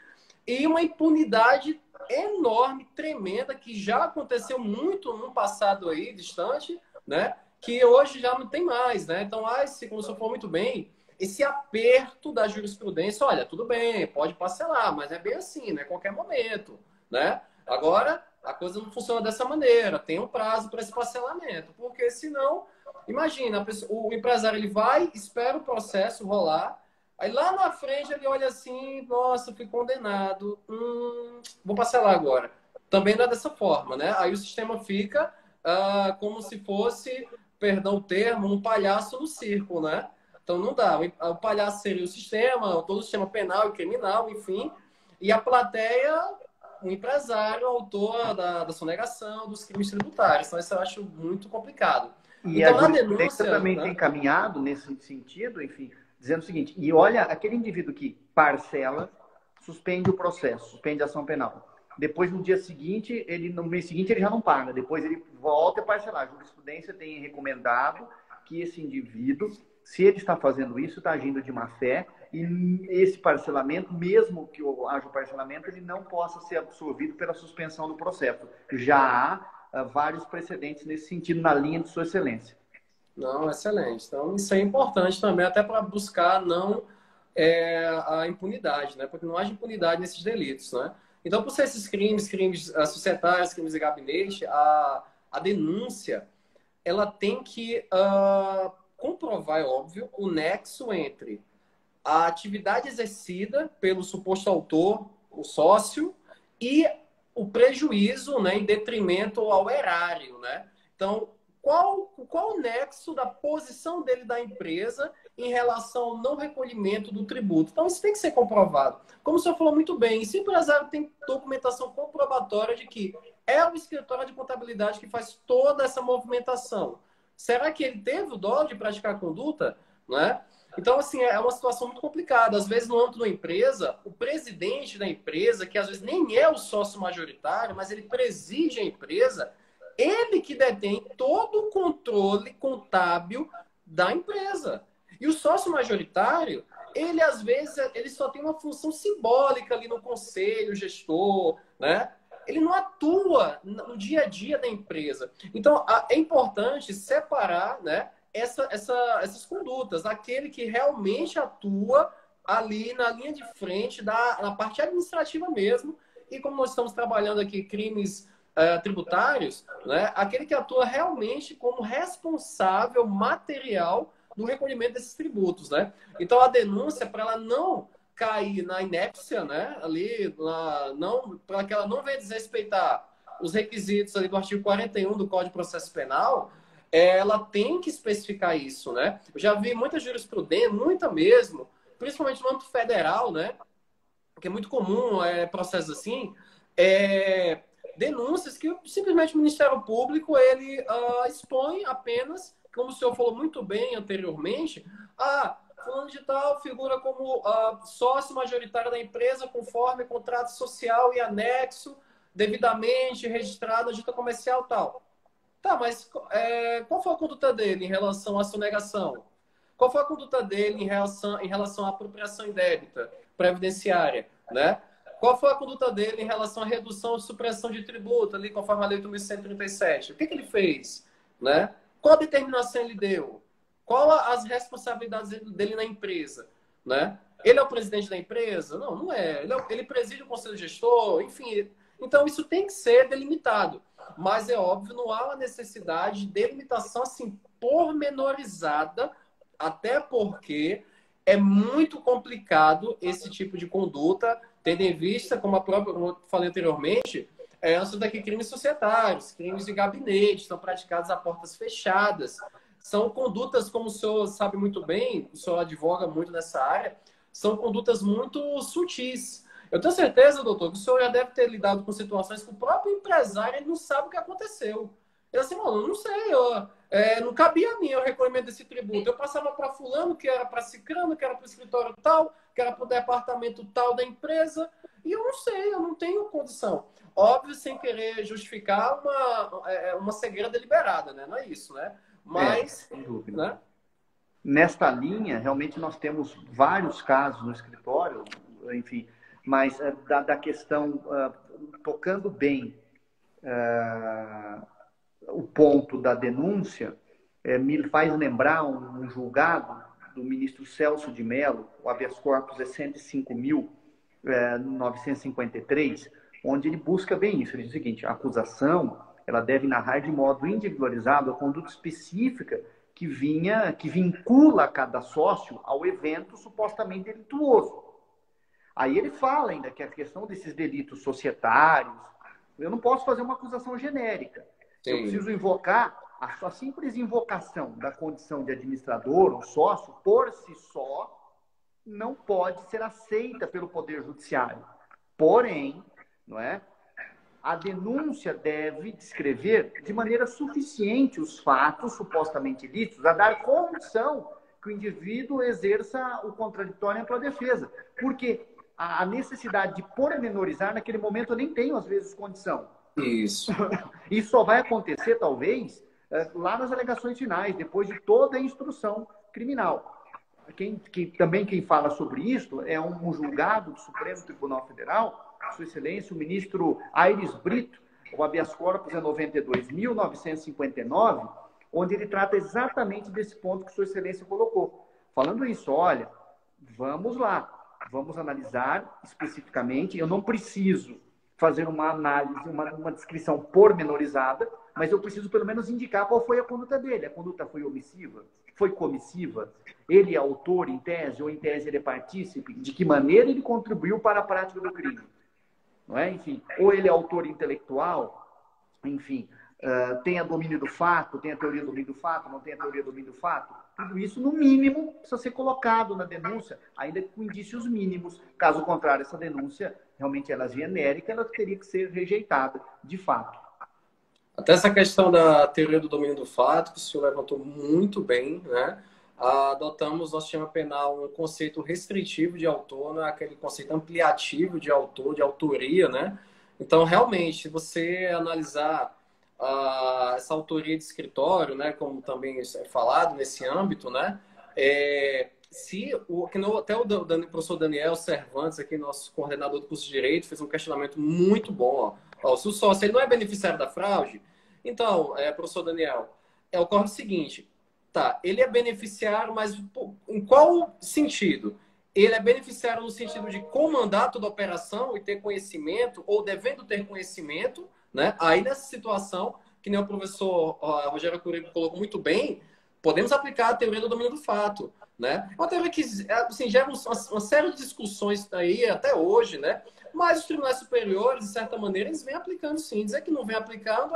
e uma impunidade enorme, tremenda, que já aconteceu muito no passado aí, distante, né? Que hoje já não tem mais, né? Então, como o senhor falou muito bem, esse aperto da jurisprudência, olha, tudo bem, pode parcelar, mas é bem assim, né? Qualquer momento, né? Agora, a coisa não funciona dessa maneira, tem um prazo para esse parcelamento, porque senão, imagina, o empresário ele vai, espera o processo rolar, aí lá na frente ele olha assim, nossa, fui condenado, vou parcelar agora. Também não é dessa forma, né? Aí o sistema fica como se fosse, perdão o termo, um palhaço no circo, né? Então não dá. O palhaço seria o sistema, todo o sistema penal e criminal, enfim. E a plateia, o empresário, o autor da sonegação, dos crimes tributários. Então isso eu acho muito complicado. E então, a na jurisprudência denúncia, também né? tem caminhado nesse sentido, enfim, dizendo o seguinte, e olha, aquele indivíduo que parcela, suspende o processo, suspende a ação penal. Depois, no dia seguinte, no mês seguinte, ele já não paga. Depois ele volta a parcelar. A jurisprudência tem recomendado que esse indivíduo, se ele está fazendo isso, está agindo de má fé, e esse parcelamento, mesmo que haja o parcelamento, ele não possa ser absorvido pela suspensão do processo. Já há vários precedentes nesse sentido, na linha de Sua Excelência. Não, excelente. Então, isso é importante também, até para buscar não a impunidade, né? Porque não haja impunidade nesses delitos, né? Então, por ser esses crimes societários, crimes de gabinete, a denúncia, ela tem que comprovar, é óbvio, o nexo entre a atividade exercida pelo suposto autor, o sócio, e o prejuízo, né, em detrimento ao erário, né? Então, qual o nexo da posição dele da empresa em relação ao não recolhimento do tributo? Então, isso tem que ser comprovado. Como o senhor falou muito bem, se o empresário tem documentação comprobatória de que é o escritório de contabilidade que faz toda essa movimentação, será que ele teve o dolo de praticar a conduta? Não é? Então, assim, é uma situação muito complicada. Às vezes, no âmbito da empresa, o presidente da empresa, que às vezes nem é o sócio majoritário, mas ele preside a empresa, ele que detém todo o controle contábil da empresa. E o sócio majoritário, ele às vezes ele só tem uma função simbólica ali no conselho gestor, né? Ele não atua no dia a dia da empresa. Então, é importante separar, né, essas condutas. Aquele que realmente atua ali na linha de frente, na parte administrativa mesmo. E como nós estamos trabalhando aqui crimes tributários, né, aquele que atua realmente como responsável material no recolhimento desses tributos, né? Então a denúncia, para ela não cair na inépcia, né, ali, não, para que ela não venha desrespeitar os requisitos ali do artigo 41 do Código de Processo Penal, ela tem que especificar isso, né? Eu já vi muita jurisprudência, muita mesmo, principalmente no âmbito federal, né? Que é muito comum processos assim, denúncias que simplesmente o Ministério Público ele expõe apenas, como o senhor falou muito bem anteriormente, fulano de tal figura como sócio majoritário da empresa conforme contrato social e anexo devidamente registrado na junta comercial tal. Tá, mas qual foi a conduta dele em relação à sonegação? Qual foi a conduta dele em relação à apropriação indébita previdenciária, né? Qual foi a conduta dele em relação à redução e supressão de tributo, ali conforme a Lei 8.137? O que ele fez, né? Qual a determinação ele deu? Qual as responsabilidades dele na empresa, né? Ele é o presidente da empresa? Não, não é. Ele preside o conselho gestor, enfim. Então, isso tem que ser delimitado. Mas é óbvio, não há uma necessidade de delimitação assim pormenorizada, até porque é muito complicado esse tipo de conduta, tendo em vista, como eu falei anteriormente, isso daqui crimes societários, crimes de gabinete, são praticados a portas fechadas. São condutas, como o senhor sabe muito bem, o senhor advoga muito nessa área, são condutas muito sutis. Eu tenho certeza, doutor, que o senhor já deve ter lidado com situações que o próprio empresário ele não sabe o que aconteceu. Ele assim, mano, não sei, não cabia a mim o recolhimento desse tributo. Eu passava para fulano, que era para cicrano, que era para o escritório tal, que era para o departamento tal da empresa, e eu não sei, eu não tenho condição. Óbvio, sem querer justificar uma cegueira deliberada, né? Não é isso, né? Mas, sem dúvida. né? Nesta linha, realmente nós temos vários casos no escritório, enfim, mas da questão, tocando bem o ponto da denúncia, me faz lembrar um julgado do ministro Celso de Mello, o habeas corpus é 105.953, onde ele busca bem isso. Ele diz o seguinte: a acusação ela deve narrar de modo individualizado a conduta específica que vincula cada sócio ao evento supostamente delituoso. Aí ele fala ainda que a questão desses delitos societários, eu não posso fazer uma acusação genérica. Sim. Eu preciso invocar, a simples invocação da condição de administrador ou sócio, por si só, não pode ser aceita pelo Poder Judiciário. Porém, não é? A denúncia deve descrever de maneira suficiente os fatos supostamente ilícitos, a dar condição que o indivíduo exerça o contraditório para a defesa. Porque a necessidade de pormenorizar, naquele momento eu nem tenho, às vezes, condição. Isso. Isso só vai acontecer, talvez, lá nas alegações finais, depois de toda a instrução criminal. Também quem fala sobre isso é um julgado do Supremo Tribunal Federal, Sua Excelência, o ministro Aires Brito, o habeas corpus é 92.959, onde ele trata exatamente desse ponto que Sua Excelência colocou. Falando isso, olha, vamos lá, vamos analisar especificamente, eu não preciso fazer uma análise, uma descrição pormenorizada, mas eu preciso pelo menos indicar qual foi a conduta dele. A conduta foi omissiva? Foi comissiva? Ele é autor em tese, ou em tese ele é partícipe? De que maneira ele contribuiu para a prática do crime? Não é? Enfim, ou ele é autor intelectual? Enfim, tem a domínio do fato, tem a teoria do domínio do fato, não tem a teoria do domínio do fato? Tudo isso, no mínimo, precisa ser colocado na denúncia, ainda com indícios mínimos. Caso contrário, essa denúncia, realmente ela é genérica, ela teria que ser rejeitada, de fato. Até essa questão da teoria do domínio do fato, que o senhor levantou muito bem, né? Adotamos no nosso sistema penal um conceito restritivo de autor, né? Aquele conceito ampliativo de autor, de autoria, né? Então, realmente, se você analisar essa autoria de escritório, né? Como também é falado nesse âmbito, né? Até o professor Daniel Cervantes, aqui, nosso coordenador do curso de Direito, fez um questionamento muito bom. Se o sócio ele não é beneficiário da fraude, então, professor Daniel, ocorre o seguinte, tá, ele é beneficiário, mas em qual sentido? ele é beneficiário no sentido de comandar toda a operação e ter conhecimento, ou devendo ter conhecimento, né? Aí, nessa situação, que nem o professor Rogério Curigo colocou muito bem, podemos aplicar a teoria do domínio do fato, né? É uma teoria que assim, gera uma série de discussões aí até hoje, né? Mas os tribunais superiores, de certa maneira, eles vêm aplicando sim. Dizer que não vem aplicando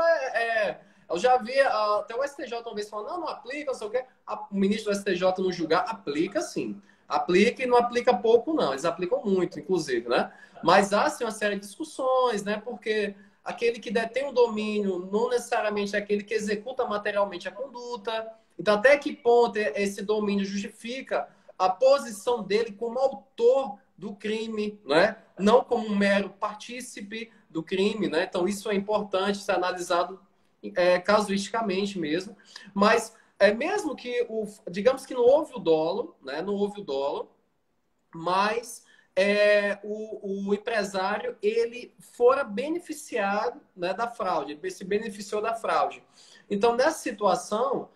eu já vi até o STJ uma vez falando, não aplica, não sei o quê. O ministro do STJ no julgar, aplica sim. Aplica e não aplica pouco, não. Eles aplicam muito, inclusive, né? Mas há, sim, uma série de discussões, né? Porque aquele que detém o domínio não necessariamente é aquele que executa materialmente a conduta. Então, até que ponto esse domínio justifica a posição dele como autor do crime, né? Não como um mero partícipe do crime, né? Então, isso é importante ser analisado casuisticamente mesmo. Mas mesmo que, digamos que não houve o dolo, né? Não houve o dolo, mas o empresário ele fora beneficiado, né, da fraude, ele se beneficiou da fraude. Então, nessa situação,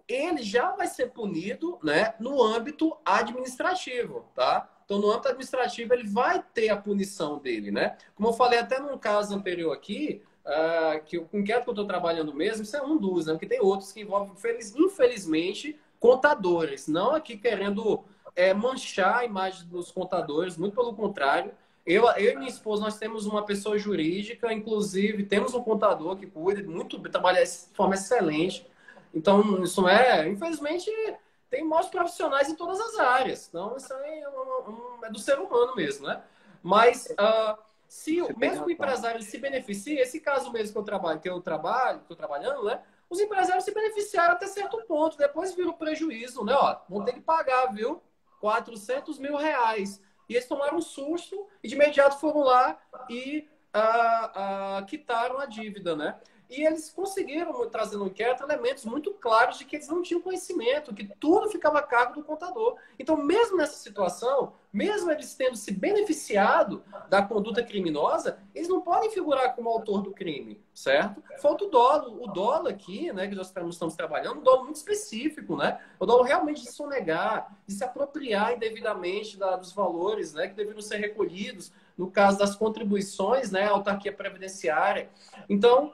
ele já vai ser punido, né, no âmbito administrativo, tá? Então, no âmbito administrativo, ele vai ter a punição dele, né? Como eu falei até num caso anterior aqui, que o inquérito que eu estou trabalhando mesmo, isso é um dos, né? Porque tem outros que envolvem, infelizmente, contadores. Não aqui querendo manchar a imagem dos contadores, muito pelo contrário. Eu e minha esposa, nós temos uma pessoa jurídica, inclusive temos um contador que cuida muito, trabalha de forma excelente. Então, isso infelizmente, tem maus profissionais em todas as áreas. Então, isso aí é do ser humano mesmo, né? Mas, se mesmo o empresário se beneficia, esse caso mesmo que eu estou trabalhando, né? Os empresários se beneficiaram até certo ponto, depois viram prejuízo, né? Ó, vão ter que pagar, viu? R$ 400 mil. E eles tomaram um susto e de imediato foram lá e quitaram a dívida, né? E eles conseguiram trazer no inquérito elementos muito claros de que eles não tinham conhecimento, que tudo ficava a cargo do contador. Então, mesmo nessa situação, mesmo eles tendo se beneficiado da conduta criminosa, eles não podem figurar como autor do crime, certo? Falta o dolo. O dolo aqui, né, que nós estamos trabalhando, um dolo muito específico, né? O dolo realmente de sonegar, de se apropriar indevidamente dos valores, né, que deveriam ser recolhidos, no caso das contribuições, né, à autarquia previdenciária. Então,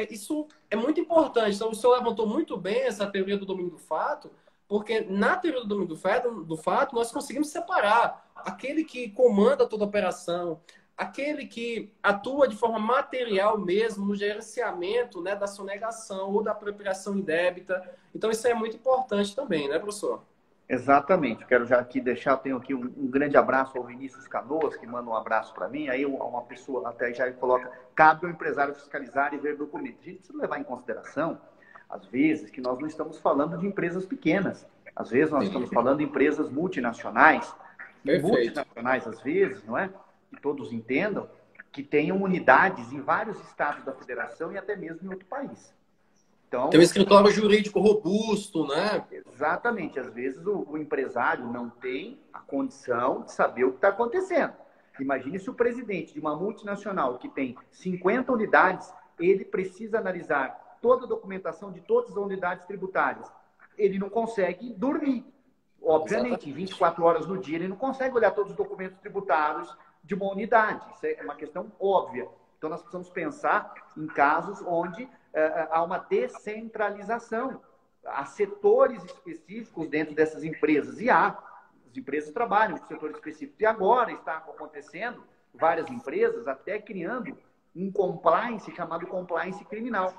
isso é muito importante. Então, o senhor levantou muito bem essa teoria do domínio do fato, porque na teoria do domínio do fato nós conseguimos separar aquele que comanda toda a operação, aquele que atua de forma material mesmo no gerenciamento, né, da sonegação ou da apropriação indébita. Então, isso é muito importante também, né, professor? Exatamente. Quero já aqui deixar, tenho aqui um grande abraço ao Vinícius Canoas, que manda um abraço para mim. Aí uma pessoa até já coloca, cabe ao empresário fiscalizar e ver documentos. A gente precisa levar em consideração, às vezes, que nós não estamos falando de empresas pequenas. Às vezes nós estamos falando de empresas multinacionais. E Perfeito. multinacionais, às vezes, não é? Que todos entendam, que tenham unidades em vários estados da federação e até mesmo em outro país. Então, Tem um escritório jurídico robusto, né? exatamente. Às vezes o empresário não tem a condição de saber o que está acontecendo. Imagine se o presidente de uma multinacional que tem 50 unidades, ele precisa analisar toda a documentação de todas as unidades tributárias. Ele não consegue dormir. Obviamente, em 24 horas no dia, ele não consegue olhar todos os documentos tributários de uma unidade. Isso é uma questão óbvia. Então, nós precisamos pensar em casos onde há uma descentralização. Há setores específicos dentro dessas empresas. E as empresas trabalham com setores específicos. E agora está acontecendo várias empresas até criando um compliance chamado compliance criminal.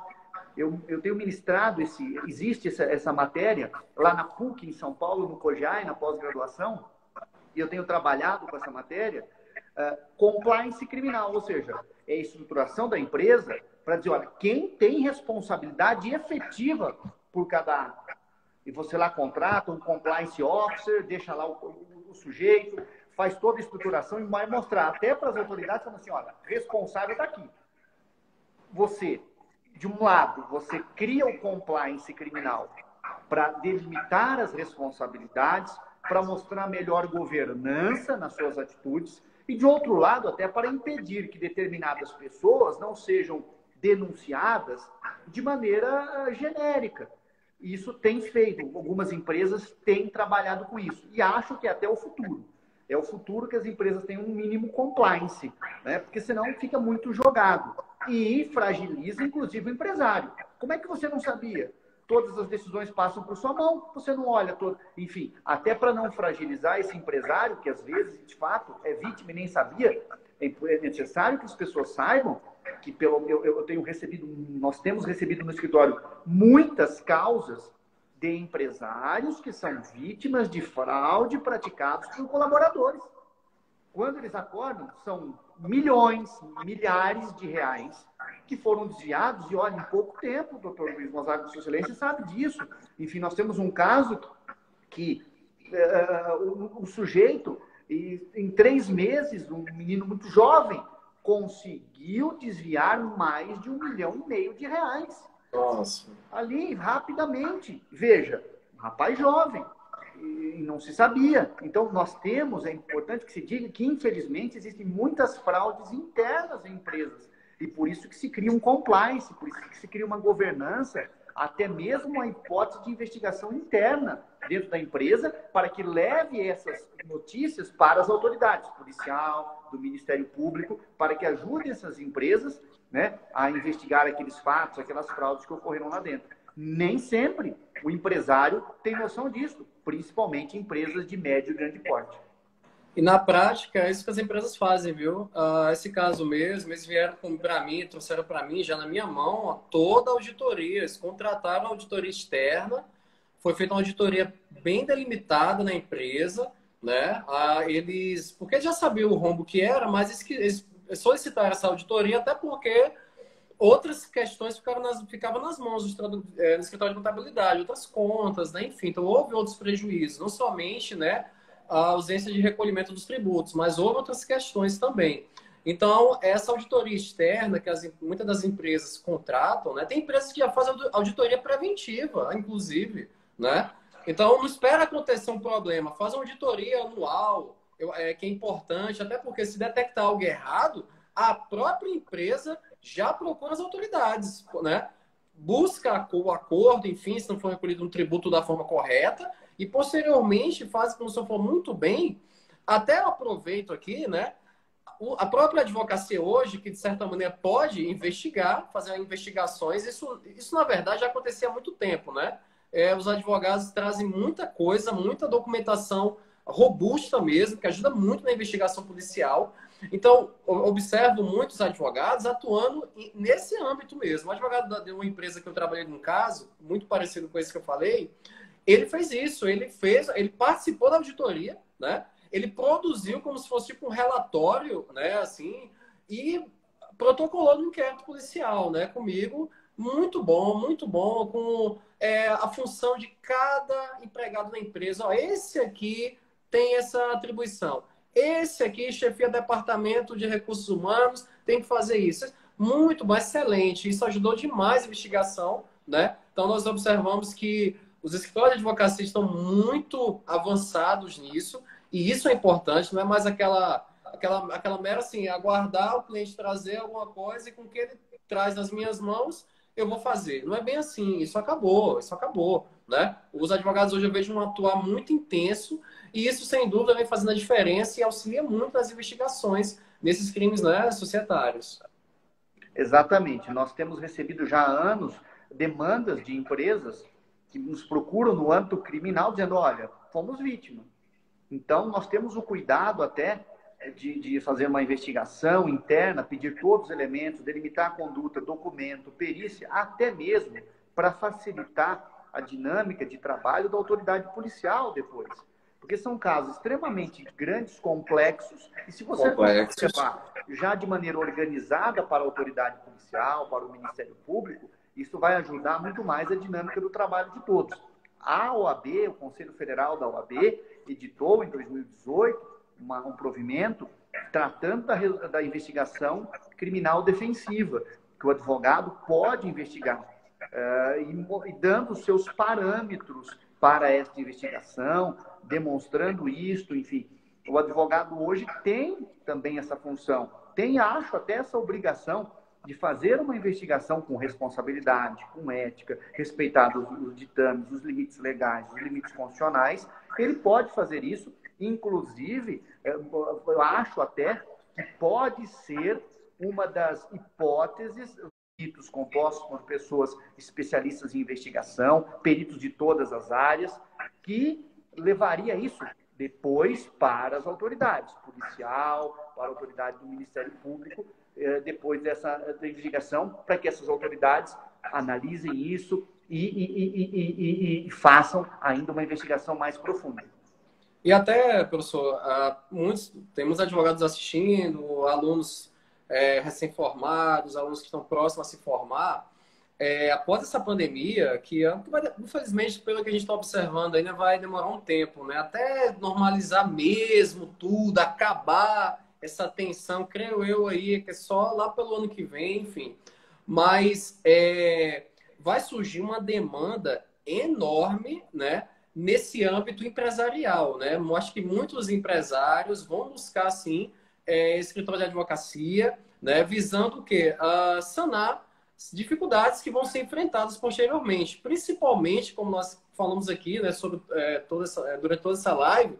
Eu tenho ministrado, existe essa matéria lá na PUC, em São Paulo, no COJAI, na pós-graduação, e eu tenho trabalhado com essa matéria, compliance criminal, ou seja, é a estruturação da empresa para dizer, olha, quem tem responsabilidade efetiva por cada ato. E você lá contrata um compliance officer, deixa lá o sujeito, faz toda a estruturação e vai mostrar até para as autoridades, falando assim, olha, responsável está aqui. Você, de um lado, você cria o compliance criminal para delimitar as responsabilidades, para mostrar melhor governança nas suas atitudes, e de outro lado, até para impedir que determinadas pessoas não sejam denunciadas de maneira genérica. isso tem feito. Algumas empresas têm trabalhado com isso. E acho que é até o futuro. É o futuro que as empresas tenham um mínimo compliance, né? Porque senão fica muito jogado. E fragiliza, inclusive, o empresário. Como é que você não sabia? Todas as decisões passam por sua mão, você não olha todo. Enfim, até para não fragilizar esse empresário, que às vezes, de fato, é vítima e nem sabia, é necessário que as pessoas saibam que eu tenho recebido, nós temos recebido no escritório muitas causas de empresários que são vítimas de fraude praticados por colaboradores. Quando eles acordam, são milhões, milhares de reais que foram desviados, e olha, em pouco tempo, o doutor Luiz Gonzaga, Sua Excelência, sabe disso. Enfim, nós temos um caso que o sujeito, em 3 meses, um menino muito jovem, conseguiu desviar mais de R$1,5 milhão. Nossa. Ali, rapidamente. Veja, um rapaz jovem, e não se sabia. Então, nós temos, é importante que se diga que, infelizmente, existem muitas fraudes internas em empresas. E por isso que se cria um compliance, por isso que se cria uma governança, até mesmo uma hipótese de investigação interna dentro da empresa, para que leve essas notícias para as autoridades, policial, do Ministério Público, para que ajude essas empresas, né, a investigar aqueles fatos, aquelas fraudes que ocorreram lá dentro. Nem sempre o empresário tem noção disso, principalmente empresas de médio e grande porte. E na prática, é isso que as empresas fazem, viu? Esse caso mesmo, eles vieram para mim, trouxeram para mim, já na minha mão, ó, toda a auditoria. Eles contrataram a auditoria externa, foi feita uma auditoria bem delimitada na empresa, né? Porque eles já sabiam o rombo que era, mas eles solicitaram essa auditoria até porque outras questões ficavam nas mãos do escritório de contabilidade, outras contas, né? Enfim, então houve outros prejuízos, não somente, né, a ausência de recolhimento dos tributos, mas houve outras questões também. Então, essa auditoria externa que muitas das empresas contratam, né? Tem empresas que já fazem auditoria preventiva, inclusive, né? Então, não espera acontecer um problema, faz uma auditoria anual, que é importante, até porque se detectar algo errado, a própria empresa já procura as autoridades, né? Busca o acordo, enfim, se não for recolhido um tributo da forma correta, e posteriormente faz, como o senhor falou muito bem, até eu aproveito aqui, né? A própria advocacia hoje, que de certa maneira pode investigar, fazer investigações, isso na verdade já acontecia há muito tempo, né? Os advogados trazem muita coisa, muita documentação robusta mesmo, que ajuda muito na investigação policial. Então, observo muitos advogados atuando nesse âmbito mesmo. O advogado de uma empresa que eu trabalhei num caso, muito parecido com esse que eu falei, ele fez isso, ele participou da auditoria, né? Ele produziu como se fosse tipo um relatório, né, assim, e protocolou no inquérito policial, né, comigo, muito bom, com a função de cada empregado da empresa. Ó, esse aqui tem essa atribuição. Esse aqui chefia departamento de recursos humanos, tem que fazer isso. Muito bom, excelente. Isso ajudou demais a investigação, né? Então, nós observamos que os escritórios de advocacia estão muito avançados nisso, e isso é importante, não é mais aquela mera assim, aguardar o cliente trazer alguma coisa e com o que ele traz nas minhas mãos, eu vou fazer. Não é bem assim, isso acabou, né? Os advogados hoje eu vejo um atuar muito intenso, e isso, sem dúvida, vem fazendo a diferença e auxilia muito nas investigações nesses crimes, né, societários. Exatamente. Nós temos recebido já há anos demandas de empresas que nos procuram no âmbito criminal dizendo, olha, fomos vítimas. Então, nós temos o cuidado até de fazer uma investigação interna, pedir todos os elementos, delimitar a conduta, documento, perícia, até mesmo para facilitar a dinâmica de trabalho da autoridade policial depois. Porque são casos extremamente grandes, complexos, e se você levar já de maneira organizada para a autoridade policial, para o Ministério Público, isso vai ajudar muito mais a dinâmica do trabalho de todos. A OAB, o Conselho Federal da OAB, editou em 2018 um provimento tratando da investigação criminal defensiva, que o advogado pode investigar, e dando os seus parâmetros para esta investigação, demonstrando isto, enfim. O advogado hoje tem também essa função, acho até essa obrigação de fazer uma investigação com responsabilidade, com ética, respeitados os ditames, os limites legais, os limites constitucionais, ele pode fazer isso. Inclusive, eu acho até que pode ser uma das hipóteses, peritos compostos por pessoas especialistas em investigação, peritos de todas as áreas, que levaria isso depois para as autoridades, policial, para a autoridade do Ministério Público, depois dessa investigação, para que essas autoridades analisem isso e façam ainda uma investigação mais profunda. E até, professor, temos advogados assistindo, alunos recém-formados, alunos que estão próximos a se formar. Após essa pandemia, que infelizmente, pelo que a gente está observando, ainda vai demorar um tempo, né? Até normalizar mesmo tudo, acabar essa tensão, creio eu aí, que é só lá pelo ano que vem, enfim. Mas vai surgir uma demanda enorme, né, nesse âmbito empresarial, né? Eu acho que muitos empresários vão buscar, sim, escritório de advocacia, né, visando o quê? Sanar dificuldades que vão ser enfrentadas posteriormente, principalmente, como nós falamos aqui, né, sobre durante toda essa live,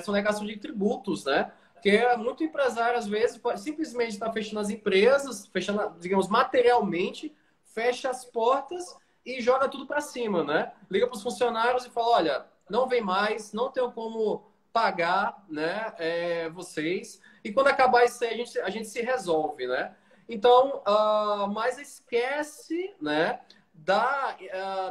sonegação de tributos, né? Porque muito empresário, às vezes, simplesmente está fechando as empresas, fechando, digamos, materialmente, fecha as portas e joga tudo para cima, né? Liga para os funcionários e fala, olha, não vem mais, não tenho como pagar, né, vocês. E quando acabar isso aí, a gente se resolve, né? Então, mas esquece, né, da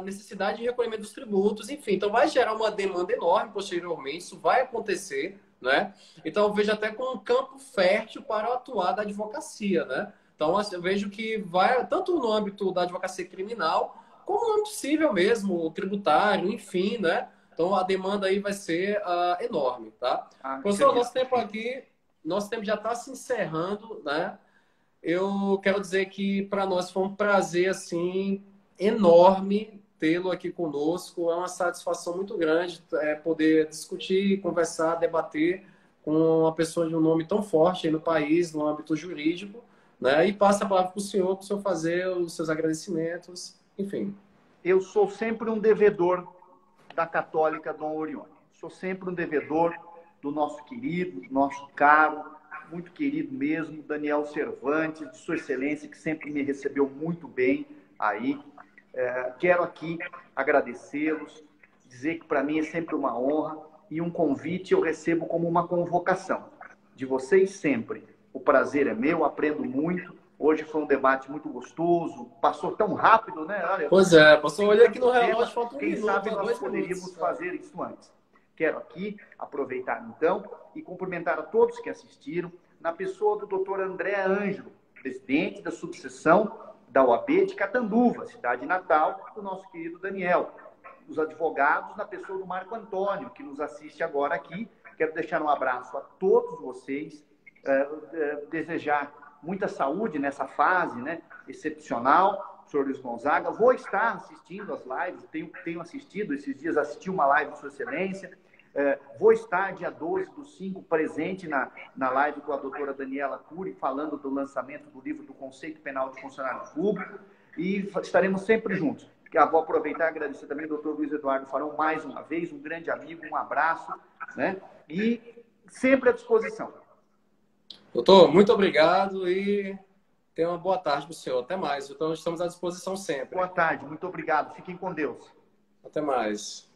necessidade de recolhimento dos tributos, enfim. Então, vai gerar uma demanda enorme posteriormente, isso vai acontecer, né? Então, eu vejo até como um campo fértil para atuar da advocacia, né? Então, eu vejo que vai, tanto no âmbito da advocacia criminal, como no âmbito civil mesmo, tributário, enfim, né? Então, a demanda aí vai ser enorme, tá? Professor, nosso tempo já está se encerrando, né? Eu quero dizer que para nós foi um prazer, assim, enorme tê-lo aqui conosco. É uma satisfação muito grande poder discutir, conversar, debater com uma pessoa de um nome tão forte aí no país, no âmbito jurídico, né? E passo a palavra para o senhor fazer os seus agradecimentos, enfim. Eu sou sempre um devedor da Católica Dom Orione. Sou sempre um devedor do nosso querido, nosso caro, muito querido mesmo, Daniel Cervantes, de Sua Excelência, que sempre me recebeu muito bem aí. Quero aqui agradecê-los, dizer que para mim é sempre uma honra e um convite eu recebo como uma convocação de vocês sempre. O prazer é meu, aprendo muito. Hoje foi um debate muito gostoso, passou tão rápido, né? Olha, pois é, passou, olhei aqui no relógio, falta quem sabe nós poderíamos fazer isso antes. Quero aqui aproveitar, então, e cumprimentar a todos que assistiram, na pessoa do Dr. André Ângelo, presidente da subseção da OAB de Catanduva, cidade natal do nosso querido Daniel. Os advogados, na pessoa do Marco Antônio, que nos assiste agora aqui. Quero deixar um abraço a todos vocês, desejar muita saúde nessa fase, né, excepcional. Senhor Luiz Gonzaga, vou estar assistindo as lives, tenho assistido, esses dias assisti uma live de Sua Excelência, vou estar dia 12/5 presente na live com a doutora Daniela Cury, falando do lançamento do livro do Conceito Penal de Funcionário Público, e estaremos sempre juntos. Vou aproveitar e agradecer também ao doutor Luiz Eduardo Farão mais uma vez, um grande amigo, um abraço, né? E sempre à disposição. Doutor, muito obrigado e tenha uma boa tarde para o senhor. Até mais. Então, estamos à disposição sempre. Boa tarde, muito obrigado. Fiquem com Deus. Até mais.